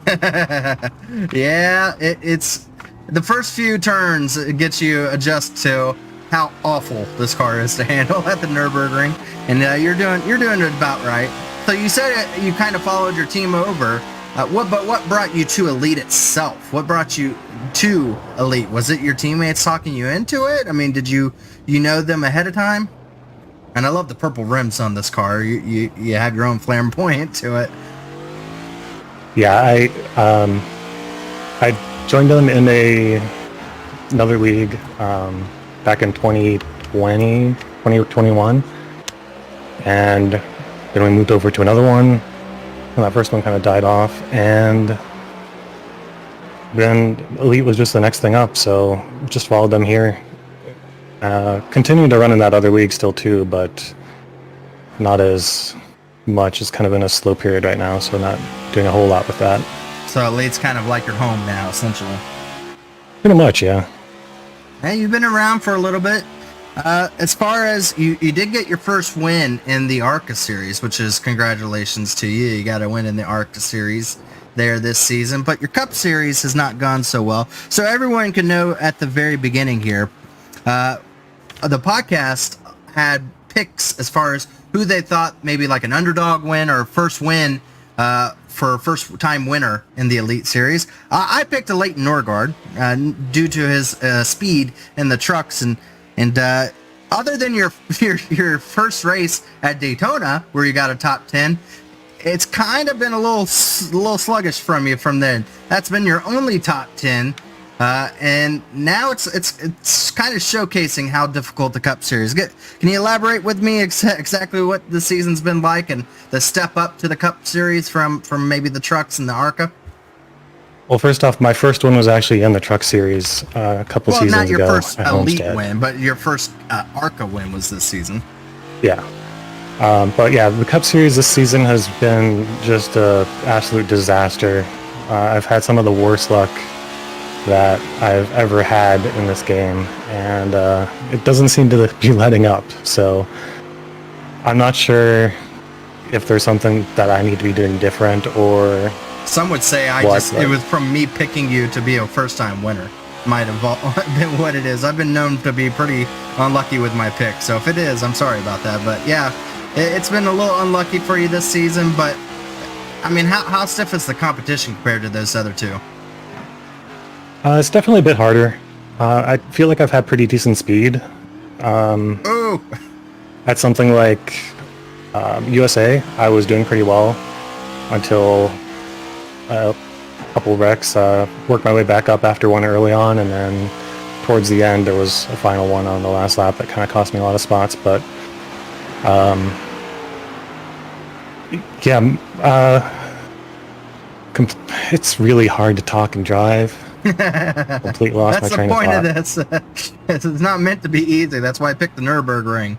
Yeah, it's the first few turns, it gets you adjust to how awful this car is to handle at the Nürburgring, and you're doing it about right. So you said you kind of followed your team over. What brought you to Elite itself? What brought you to Elite? Was it your teammates talking you into it? I mean, did you know them ahead of time? And I love the purple rims on this car. You have your own flamboyant to it. Yeah, I joined them in another league back in 2021, and then we moved over to another one. And that first one kind of died off, and then Elite was just the next thing up, so just followed them here. Continuing to run in that other league still too, but not as much. It's kind of in a slow period right now, so not doing a whole lot with that. So Elite's kind of like your home now, essentially. Pretty much, yeah. Hey, you've been around for a little bit. As far as you did get your first win in the ARCA series, which is congratulations to you. You got a win in the ARCA series there this season, but your Cup series has not gone so well. So everyone can know at the very beginning here, the podcast had picks as far as who they thought maybe like an underdog win or first win for first time winner in the Elite Series. I picked a Leighton Norgard due to his speed in the trucks, and other than your first race at Daytona where you got a top 10, it's kind of been a little sluggish from you from then. That's been your only top 10. And now it's kind of showcasing how difficult the Cup Series get. Can you elaborate with me exactly what the season's been like and the step up to the Cup Series from maybe the trucks and the ARCA? Well, first off, my first one was actually in the Truck Series a couple seasons ago. Well, not your first at elite Homestead. win, but your first ARCA win was this season. Yeah. But yeah, the Cup Series this season has been just a absolute disaster. I've had some of the worst luck that I've ever had in this game, and it doesn't seem to be letting up. So I'm not sure if there's something that I need to be doing different, or some would say it was from me picking you to be a first-time winner. Might have been what it is. I've been known to be pretty unlucky with my pick, so if it is, I'm sorry about that. But yeah, it's been a little unlucky for you this season, but I mean, how stiff is the competition compared to those other two? It's definitely a bit harder. I feel like I've had pretty decent speed. Ooh! At something like USA, I was doing pretty well until a couple wrecks. Worked my way back up after one early on, and then towards the end there was a final one on the last lap that kind of cost me a lot of spots. But it's really hard to talk and drive. Completely lost my train of thought. That's the point of this. It's not meant to be easy. That's why I picked the Nürburgring.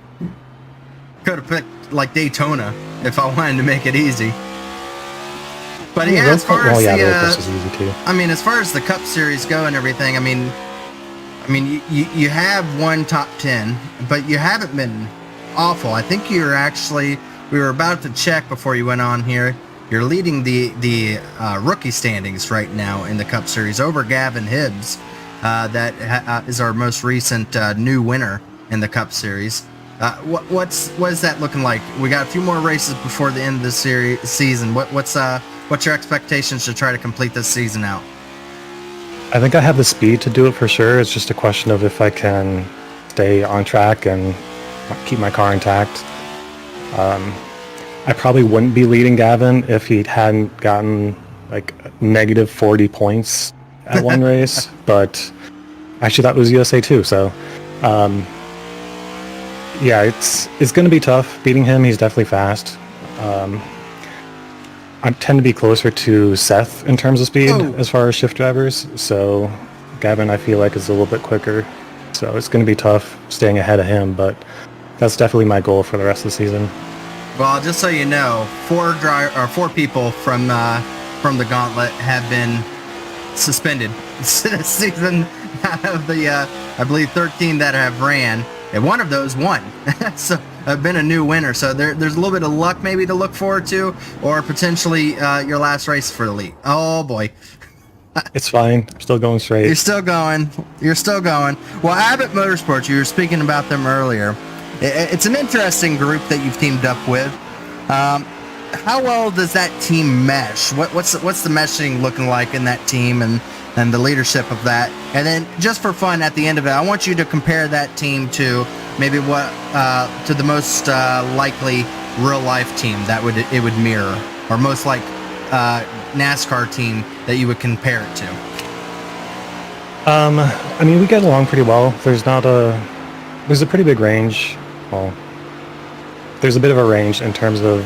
Could have picked like Daytona if I wanted to make it easy. But yeah, as far as as far as the Cup Series go and everything, I mean, you have one top 10, but you haven't been awful. I think we were about to check before you went on here. You're leading the rookie standings right now in the Cup Series over Gavin Hibbs. That is our most recent new winner in the Cup Series. What is that looking like? We got a few more races before the end of the season. What's your expectations to try to complete this season out? I think I have the speed to do it for sure. It's just a question of if I can stay on track and keep my car intact. I probably wouldn't be leading Gavin if he hadn't gotten like negative 40 points at one race, but actually that was USA too. So, yeah, it's going to be tough beating him. He's definitely fast. I tend to be closer to Seth in terms of speed as far as shift drivers. So Gavin, I feel like, is a little bit quicker. So it's going to be tough staying ahead of him, but that's definitely my goal for the rest of the season. Well, just so you know, 4 people from the Gauntlet have been suspended this season out of the, I believe, 13 that have ran, and one of those won. So I've been a new winner. So there's a little bit of luck maybe to look forward to, or potentially your last race for the league. Oh boy. It's fine. I'm still going straight. You're still going. Well, Abbott Motorsports, you were speaking about them earlier. It's an interesting group that you've teamed up with. How well does that team mesh? What's the meshing looking like in that team and the leadership of that? And then just for fun at the end of it, I want you to compare that team to maybe to the most likely real life team that it would mirror, or most like NASCAR team that you would compare it to. I mean, we get along pretty well. There's a pretty big range. Well, there's a bit of a range in terms of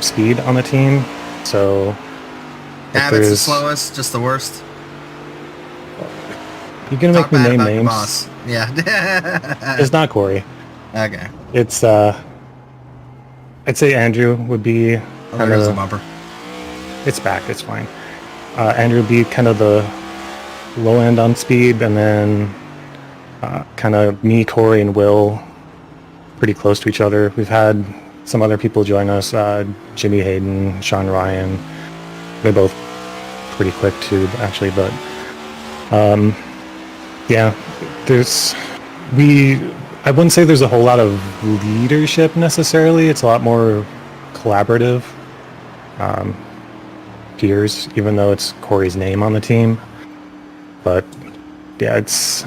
speed on the team. So Abbott's the slowest, just the worst. You're gonna make me name names. Boss. Yeah. It's not Corey. Okay. It's I'd say Andrew would be. There's a bumper. It's back. It's fine. Andrew would be kind of the low end on speed, and then kind of me, Corey, and Will pretty close to each other. We've had some other people join us, Jimmy Hayden, Sean Ryan. They're both pretty quick too, actually, but yeah, I wouldn't say there's a whole lot of leadership necessarily. It's a lot more collaborative peers, even though it's Corey's name on the team. But yeah, it's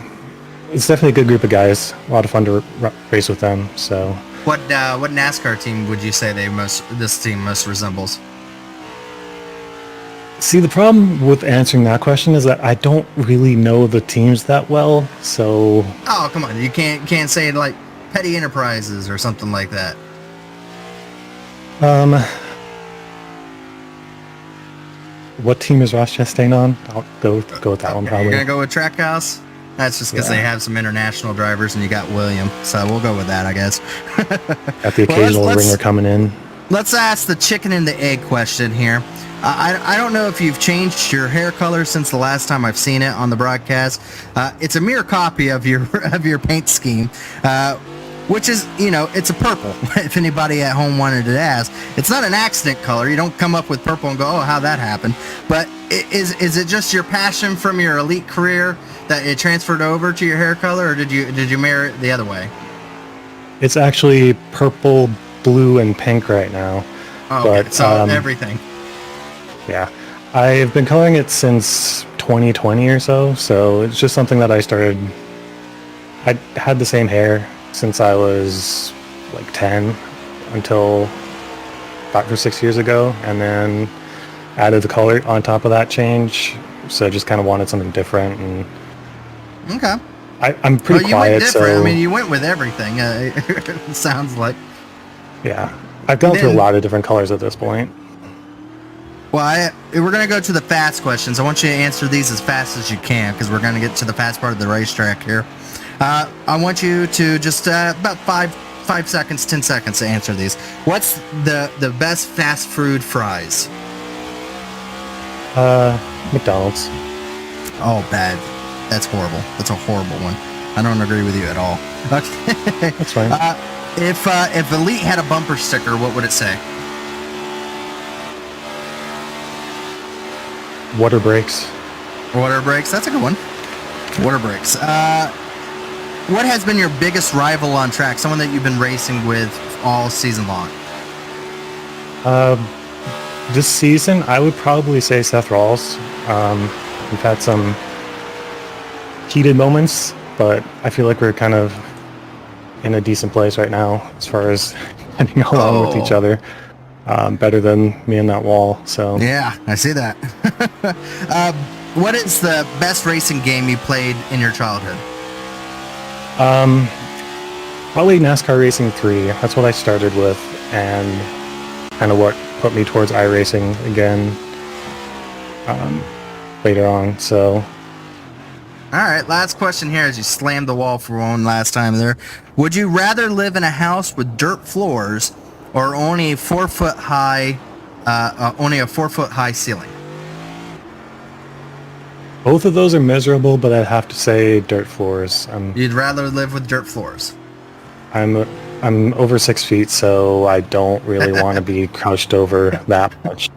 definitely a good group of guys. A lot of fun to race with them. So what NASCAR team would you say this team most resembles? See, the problem with answering that question is that I don't really know the teams that well, so... Oh, come on. You can't say like Petty Enterprises or something like that. What team is Ross Chastain on? I'll go with that one, probably. You're going to go with Trackhouse? That's just because they have some international drivers and you got William. So we'll go with that, I guess. Got the occasional ringer coming in. Let's ask the chicken and the egg question here. I don't know if you've changed your hair color since the last time I've seen it on the broadcast. It's a mere copy of your paint scheme, which is, it's a purple. If anybody at home wanted to ask, it's not an accident color. You don't come up with purple and go, oh, how'd that happen? But is it just your passion from your elite career that it transferred over to your hair color, or did you mirror it the other way? It's actually purple, blue, and pink right now. Oh, okay. So everything. Yeah. I've been coloring it since 2020 or so it's just something that I started... I had the same hair since I was like 10 until 5 or 6 years ago, and then added the color on top of that change, so I just kind of wanted something different. And okay. I'm pretty quiet, went different. I mean, you went with everything, it sounds like. Yeah. I've gone through a lot of different colors at this point. Well, we're going to go to the fast questions. I want you to answer these as fast as you can, because we're going to get to the fast part of the racetrack here. I want you to just about 5 seconds, 10 seconds to answer these. What's the best fast food fries? McDonald's. Oh, bad. That's horrible. That's a horrible one. I don't agree with you at all. Okay. That's fine. If Elite had a bumper sticker, what would it say? Water brakes. Water brakes. That's a good one. Water brakes. What has been your biggest rival on track? Someone that you've been racing with all season long? This season, I would probably say Seth Rawls. We've had some heated moments, but I feel like we're kind of in a decent place right now as far as getting along with each other. Better than me and that wall. So yeah, I see that. What is the best racing game you played in your childhood? Probably NASCAR Racing 3. That's what I started with, and kind of what put me towards iRacing again later on. So, all right, last question here as you slammed the wall for one last time there. Would you rather live in a house with dirt floors or only a 4 foot high ceiling? Both of those are miserable, but I'd have to say dirt floors. You'd rather live with dirt floors? I'm over 6 feet, so I don't really want to be crouched over that much.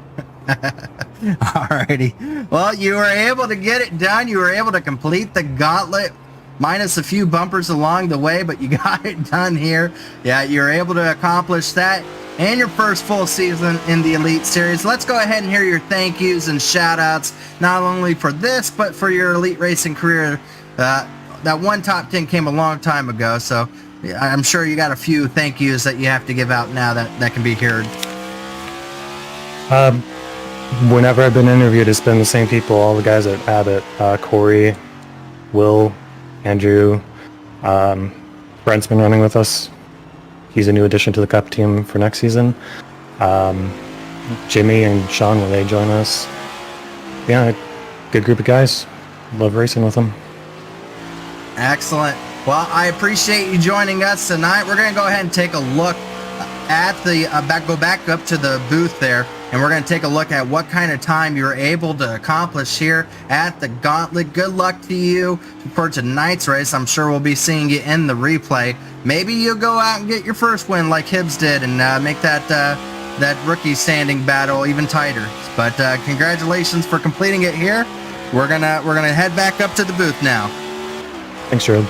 Alrighty. Well, you were able to get it done. You were able to complete the gauntlet, minus a few bumpers along the way, but you got it done here. Yeah, you were able to accomplish that and your first full season in the Elite Series. Let's go ahead and hear your thank yous and shout outs, not only for this, but for your Elite racing career. That one top 10 came a long time ago, so I'm sure you got a few thank yous that you have to give out now that can be heard. Whenever I've been interviewed, it's been the same people, all the guys at Abbott, Corey, Will, Andrew, Brent's been running with us. He's a new addition to the Cup team for next season. Jimmy and Sean, when they join us. Yeah, good group of guys. Love racing with them. Excellent. Well, I appreciate you joining us tonight. We're going to go ahead and take a look at the go back up to the booth there, and we're going to take a look at what kind of time you were able to accomplish here at the Gauntlet. Good luck to you for tonight's race. I'm sure we'll be seeing you in the replay. Maybe you'll go out and get your first win like Hibbs did and make that rookie standing battle even tighter. But congratulations for completing it here. We're gonna head back up to the booth now. Thanks, Gerald.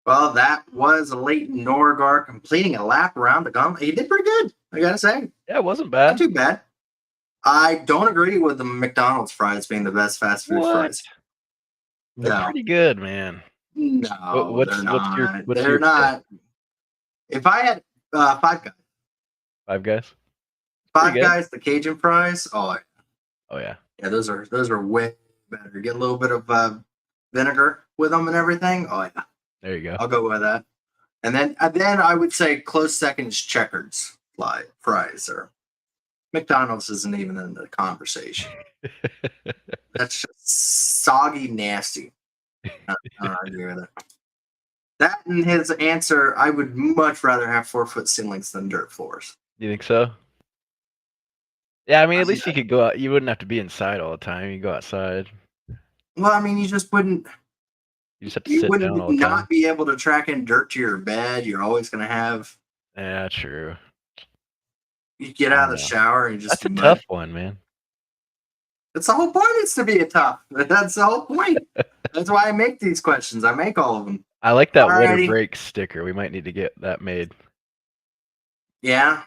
Well, that was Leighton Norgar completing a lap around the gauntlet. He did pretty good, I gotta say. Yeah, it wasn't bad. Not too bad. I don't agree with the McDonald's fries being the best fast food fries. They're pretty good, man. No, they're not. What's they're your not. If I had Five Guys, Five Guys. Five good. Guys, the Cajun fries. Oh yeah. Yeah, those are way better. Get a little bit of vinegar with them and everything. Oh yeah, There you go. I'll go with that. And then I would say close second is Checkers fries, or McDonald's isn't even in the conversation. That's just soggy nasty. I don't agree with it. That and his answer, I would much rather have 4-foot ceilings than dirt floors. You think so? Yeah, I mean, at least you could go out. You wouldn't have to be inside all the time. You go outside. Well, I mean, you just wouldn't. You just have to sit down all the time. Not be able to track in dirt to your bed. You're always going to have. Yeah, true. You get out of the shower and just. That's a tough one, man. That's the whole point. It's to be a tough. That's the whole point. That's why I make these questions. I make all of them. I like that water break sticker. We might need to get that made. Yeah.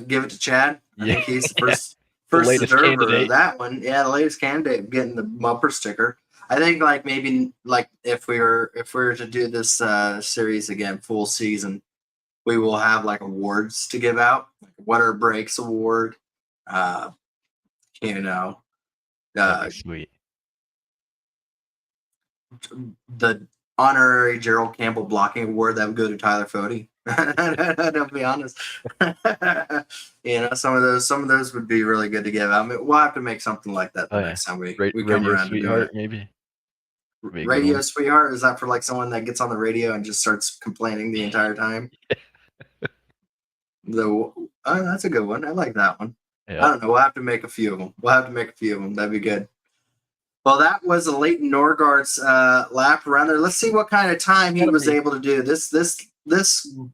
Give it to Chad. I think he's the first latest observer candidate. of that one. Yeah, the latest candidate of getting the bumper sticker. I think maybe if we were to do this series again, full season, we will have awards to give out, like a Water Breaks award. Sweet. The honorary Gerald Campbell blocking award that would go to Tyler Fody. To be honest, some of those would be really good to give out. I mean, we'll have to make something like that the next time we come around to do it. Maybe. Radio Sweetheart, is that for someone that gets on the radio and just starts complaining the entire time? That's a good one. I like that one. Yeah. I don't know. We'll have to make a few of them. That'd be good. Well, that was a Leighton Norgard's lap around there. Let's see what kind of time he was able to do. This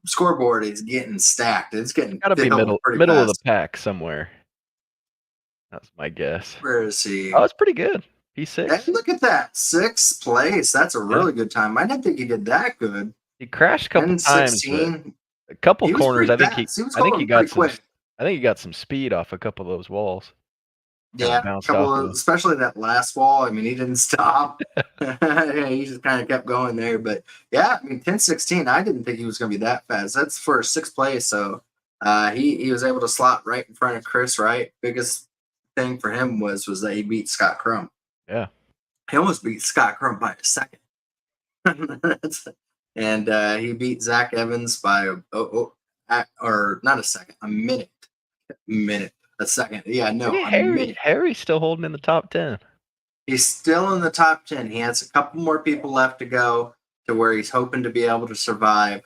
scoreboard is getting stacked. It's getting gotta be middle of the pack somewhere. That's my guess. Where is he? Oh, it's pretty good. P6. Hey, look at that. 6th place. That's a really good time. I didn't think he did that good. He crashed a couple times. A couple corners. I think he got some speed off a couple of those walls. Yeah, especially that last wall. I mean, he didn't stop. He just kind of kept going there. But yeah, I mean, 10-16. I didn't think he was going to be that fast. That's for 6th place. So he was able to slot right in front of Chris. Right, biggest thing for him was that he beat Scott Crump. Yeah, he almost beat Scott Crump by a second. And he beat Zach Evans by or not a second, a minute. A second. Yeah, no. Harry's still holding in the top 10. He's still in the top 10. He has a couple more people left to go to where he's hoping to be able to survive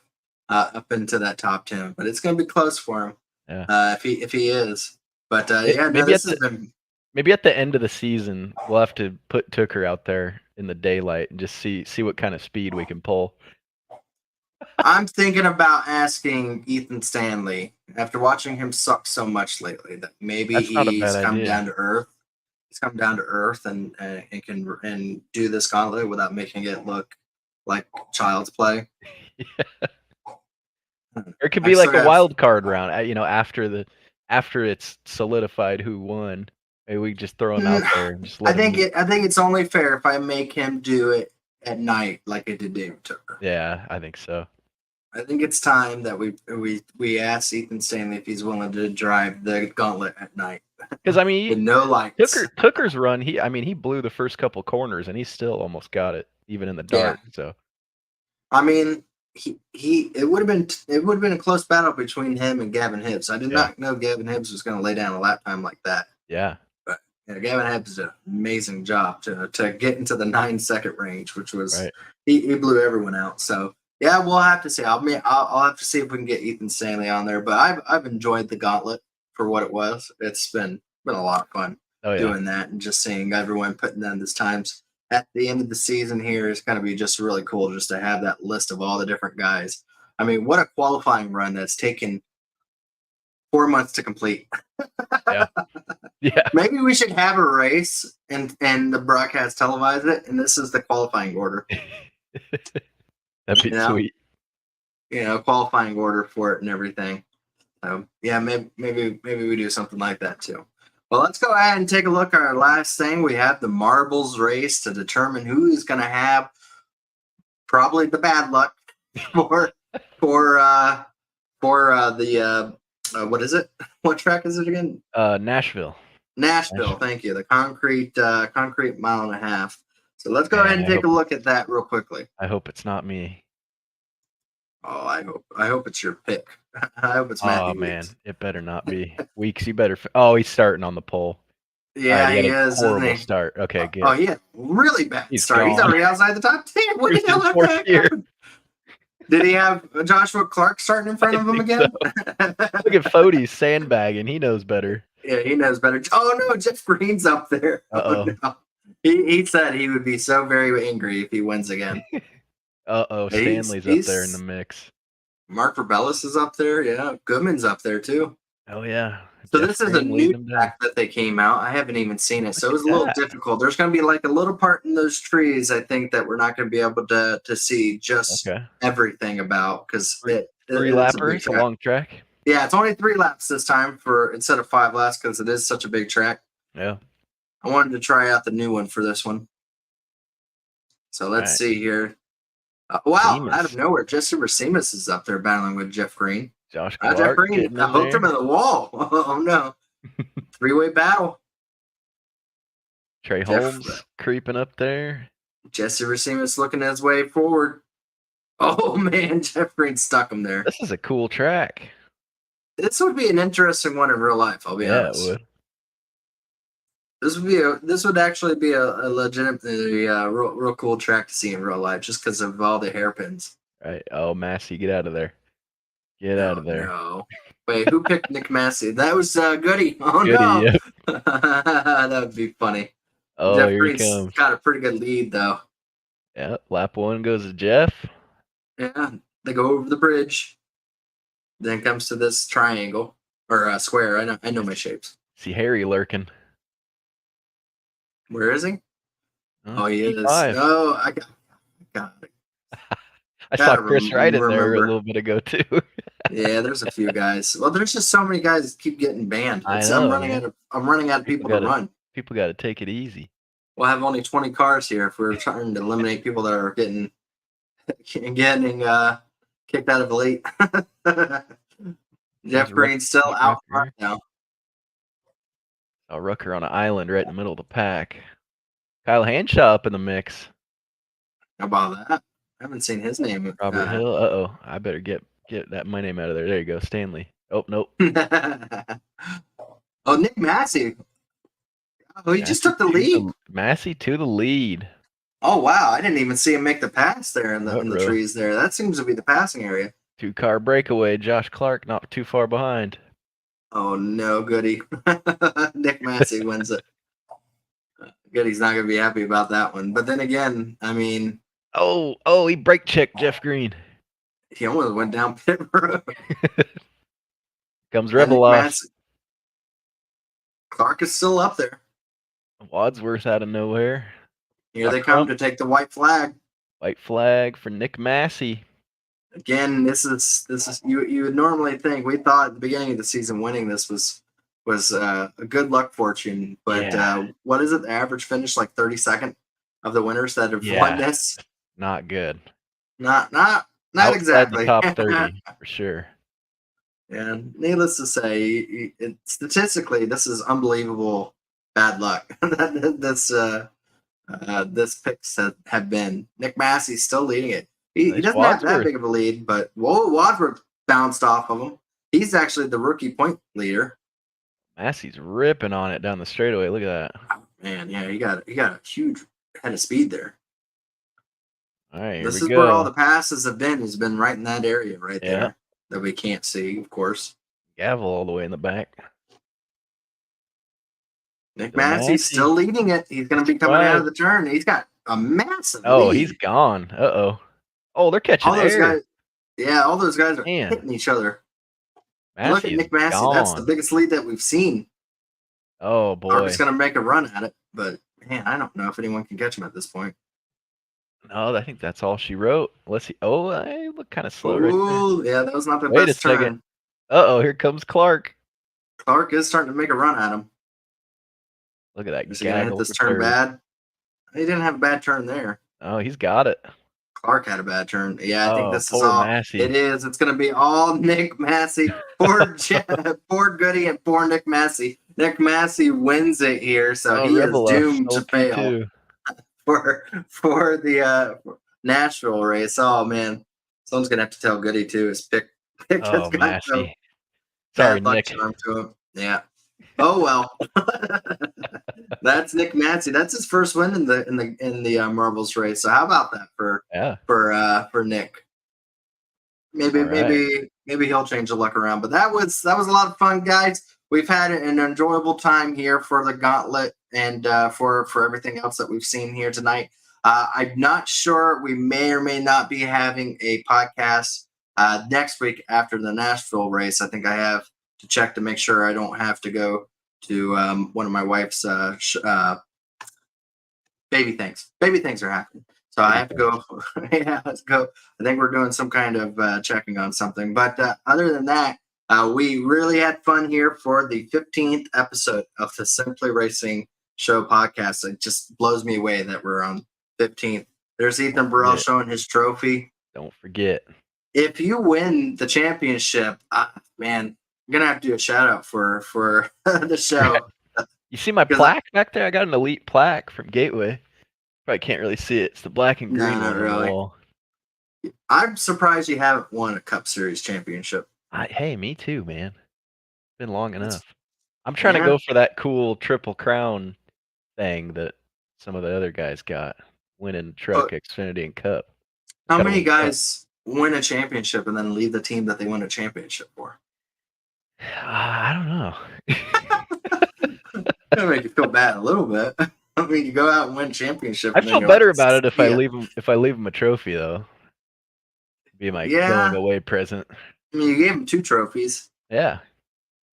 up into that top 10. But it's going to be close for him. Yeah. If he is. But maybe at the end of the season, we'll have to put Tooker out there in the daylight and just see what kind of speed we can pull. I'm thinking about asking Ethan Stanley, after watching him suck so much lately, that maybe he's come down to earth. He's come down to earth and can do this gauntlet without making it look like child's play. Yeah. Or it could be like a wild card round, after it's solidified who won. Maybe we just throw him out there and just let I think it's only fair if I make him do it at night like I did David Tooker. Yeah, I think so. I think it's time that we ask Ethan Stanley if he's willing to drive the gauntlet at night. Because I mean, with no lights. Tooker's run, he blew the first couple corners and he still almost got it even in the dark. Yeah. So, I mean, it would have been a close battle between him and Gavin Hibbs. I did not know Gavin Hibbs was going to lay down a lap time like that. Yeah. But Gavin Hibbs did an amazing job to get into the 9-second range, which was he blew everyone out. So. Yeah, we'll have to see. I'll have to see if we can get Ethan Stanley on there. But I've enjoyed the gauntlet for what it was. It's been a lot of fun doing that and just seeing everyone putting in these times. At the end of the season here is going to be just really cool just to have that list of all the different guys. I mean, what a qualifying run that's taken 4 months to complete. Yeah. Maybe we should have a race and the broadcast televise it, and this is the qualifying order. That'd be sweet. Qualifying order for it and everything. So yeah, maybe we do something like that too. Well, let's go ahead and take a look at our last thing. We have the marbles race to determine who is going to have probably the bad luck for the What is it? What track is it again? Nashville. Nashville. Thank you. The concrete 1.5 miles. So let's go Man, ahead and take a look at that real quickly. I hope it's not me. Oh, I hope it's your pick. I hope it's Matthew. Oh man, Weeks. it better not be. Weeks, you better. Oh, he's starting on the pole. Yeah, right, he is. Horrible start. Okay, good. Oh, he had a really bad start. He's gone. already outside the top 10. What the hell happened? Did he have Joshua Clark starting in front of him again? So. Look at Fody's sandbagging. He knows better. Yeah, he knows better. Oh no, Jeff Green's up there. Uh-oh. Oh no. He said he would be so very angry if he wins again. Stanley's up there in the mix. Mark Rebellis is up there. Yeah, Goodman's up there too. Oh yeah. So this is a new track that they came out. I haven't even seen it, so it was a little difficult. There's going to be like a little part in those trees, I think, that we're not going to be able to see just everything about because three lappers, a long track. Yeah, it's only 3 laps this time instead of 5 laps because it is such a big track. Yeah. I wanted to try out the new one for this one. So let's see here. Wow, out of nowhere, Jesse Racimus is up there battling with Jeff Green. Josh Clark. Jeff Green hooked him in the wall. Oh no. 3-way battle. Trey Holmes creeping up there. Jesse Racimus looking his way forward. Oh man, Jeff Green stuck him there. This is a cool track. This would be an interesting one in real life, I'll be honest. Yeah, it would. This would actually be a legitimately real cool track to see in real life, just because of all the hairpins. Right. Oh, Massey, get out of there! Get out of there! No. Wait, who picked Nick Massey? That was Goody. Oh Goody, no, yep. That would be funny. Oh, Jeff here Green's he comes. got a pretty good lead though. Yeah, lap 1 goes to Jeff. Yeah, they go over the bridge. Then comes to this triangle or square. I know my shapes. See Harry lurking. Where is he? Oh, he is. P5. Oh, I got it. I saw Chris Wright in there a little bit ago too. Yeah, there's a few guys. Well, there's just so many guys that keep getting banned. I know, I'm running out of people to run. People got to take it easy. We'll have only 20 cars here if we're trying to eliminate people that are getting kicked out of elite. Jeff Green's still out front now. Rucker on an island right in the middle of the pack. Kyle Hanshaw up in the mix. How about that? I haven't seen his name. Robert Hill. Uh-oh. I better get my name out of there. There you go. Stanley. Oh, nope. Oh, Nick Massey. Oh, he just took the lead. Massey to the lead. Oh, wow. I didn't even see him make the pass there in the trees there. That seems to be the passing area. 2-car breakaway. Josh Clark not too far behind. Oh, no, Goody. Nick Massey wins it. Goody's not going to be happy about that one. But then again, I mean... Oh, he brake checked Jeff Green. He almost went down pit road. Comes Rebel off. Clark is still up there. Wadsworth out of nowhere. Here they come to take the white flag. White flag for Nick Massey. Again, this is you would normally think, we thought at the beginning of the season winning this was a good luck fortune, but what is it? The average finish like 32nd of the winners that have won this. Not good. Not Outside exactly the top 30 for sure. Yeah, needless to say, statistically, this is unbelievable bad luck. This picks have been. Nick Massey's still leading it. He doesn't have that big of a lead, but Wadsworth bounced off of him. He's actually the rookie point leader. Massey's ripping on it down the straightaway. Look at that. Oh, man, yeah, he got a huge head of speed there. All right, this is where all the passes have been. Has been right in that area right there that we can't see, of course. Gavel all the way in the back. Nick Massey's still leading it. He's going to be coming out of the turn. He's got a massive lead. He's gone. Uh-oh. Oh, they're catching all those air. Guys, yeah, all those guys are hitting each other. Massey's look at Nick Massey. Gone. That's the biggest lead that we've seen. Oh, boy. Clark's going to make a run at it, but, man, I don't know if anyone can catch him at this point. No, I think that's all she wrote. Let's see. Oh, I look kind of slow right there. Yeah, that was not the Wait best a second. turn. Uh-oh, here comes Clark. Clark is starting to make a run at him. Look at that. Is he going to hit this turn bad? He didn't have a bad turn there. Oh, he's got it. Clark had a bad turn. Yeah, I think this is poor all. Massey. It is. It's going to be all Nick Massey. Poor Goody and poor Nick Massey. Nick Massey wins it here, so he is doomed to fail too. for the Nashville race. Oh man, someone's going to have to tell Goody too. Is pick this guy. Massey. Sorry, Nick. To him. Yeah. Oh well. That's Nick Massey. That's his first win in the marbles race. So how about that for Nick? Maybe he'll change the luck around. But that was a lot of fun, guys. We've had an enjoyable time here for the gauntlet and for everything else that we've seen here tonight. I'm not sure. We may or may not be having a podcast next week after the Nashville race. I think I have to check to make sure I don't have to go to one of my wife's baby things. Baby things are happening. So I have to go. Yeah, let's go. I think we're doing some kind of checking on something. But other than that, we really had fun here for the 15th episode of the Simply Racing Show podcast. It just blows me away that we're on 15th. There's Ethan Burrell showing his trophy. Don't forget. If you win the championship, man, I'm going to have to do a shout out for the show. You see my plaque back there? I got an elite plaque from Gateway. Probably can't really see it. It's the black and green one on the wall. I'm surprised you haven't won a Cup Series championship. Hey, me too, man. It's been long enough. I'm trying to go for that cool Triple Crown thing that some of the other guys got, winning Truck, Xfinity, and Cup. How many guys win a championship and then leave the team that they won a championship for? I don't know. It'll make you feel bad a little bit. I mean, you go out and win a championship. I feel better about it if I leave them a trophy, though. Be my going away present. I mean, you gave them 2 trophies. Yeah.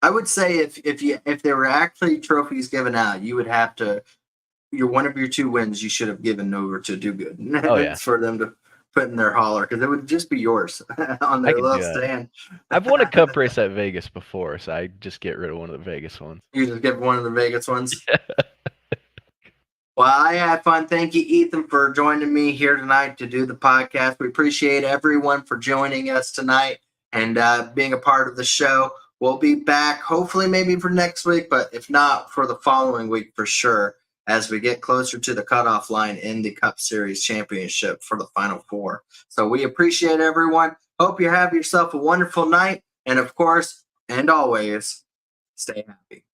I would say if there were actually trophies given out, you would have to. One of your 2 wins you should have given over to Do Good. Oh yeah. For them to put in their hauler, because it would just be yours on their little stand. I've won a Cup race at Vegas before, so I just get rid of one of the Vegas ones. You just get one of the Vegas ones. Well, I had fun. Thank you, Ethan, for joining me here tonight to do the podcast. We appreciate everyone for joining us tonight and being a part of the show. We'll be back, hopefully maybe for next week, but if not, for the following week for sure, as we get closer to the cutoff line in the Cup Series Championship for the Final Four. So we appreciate everyone. Hope you have yourself a wonderful night. And of course, and always, stay happy.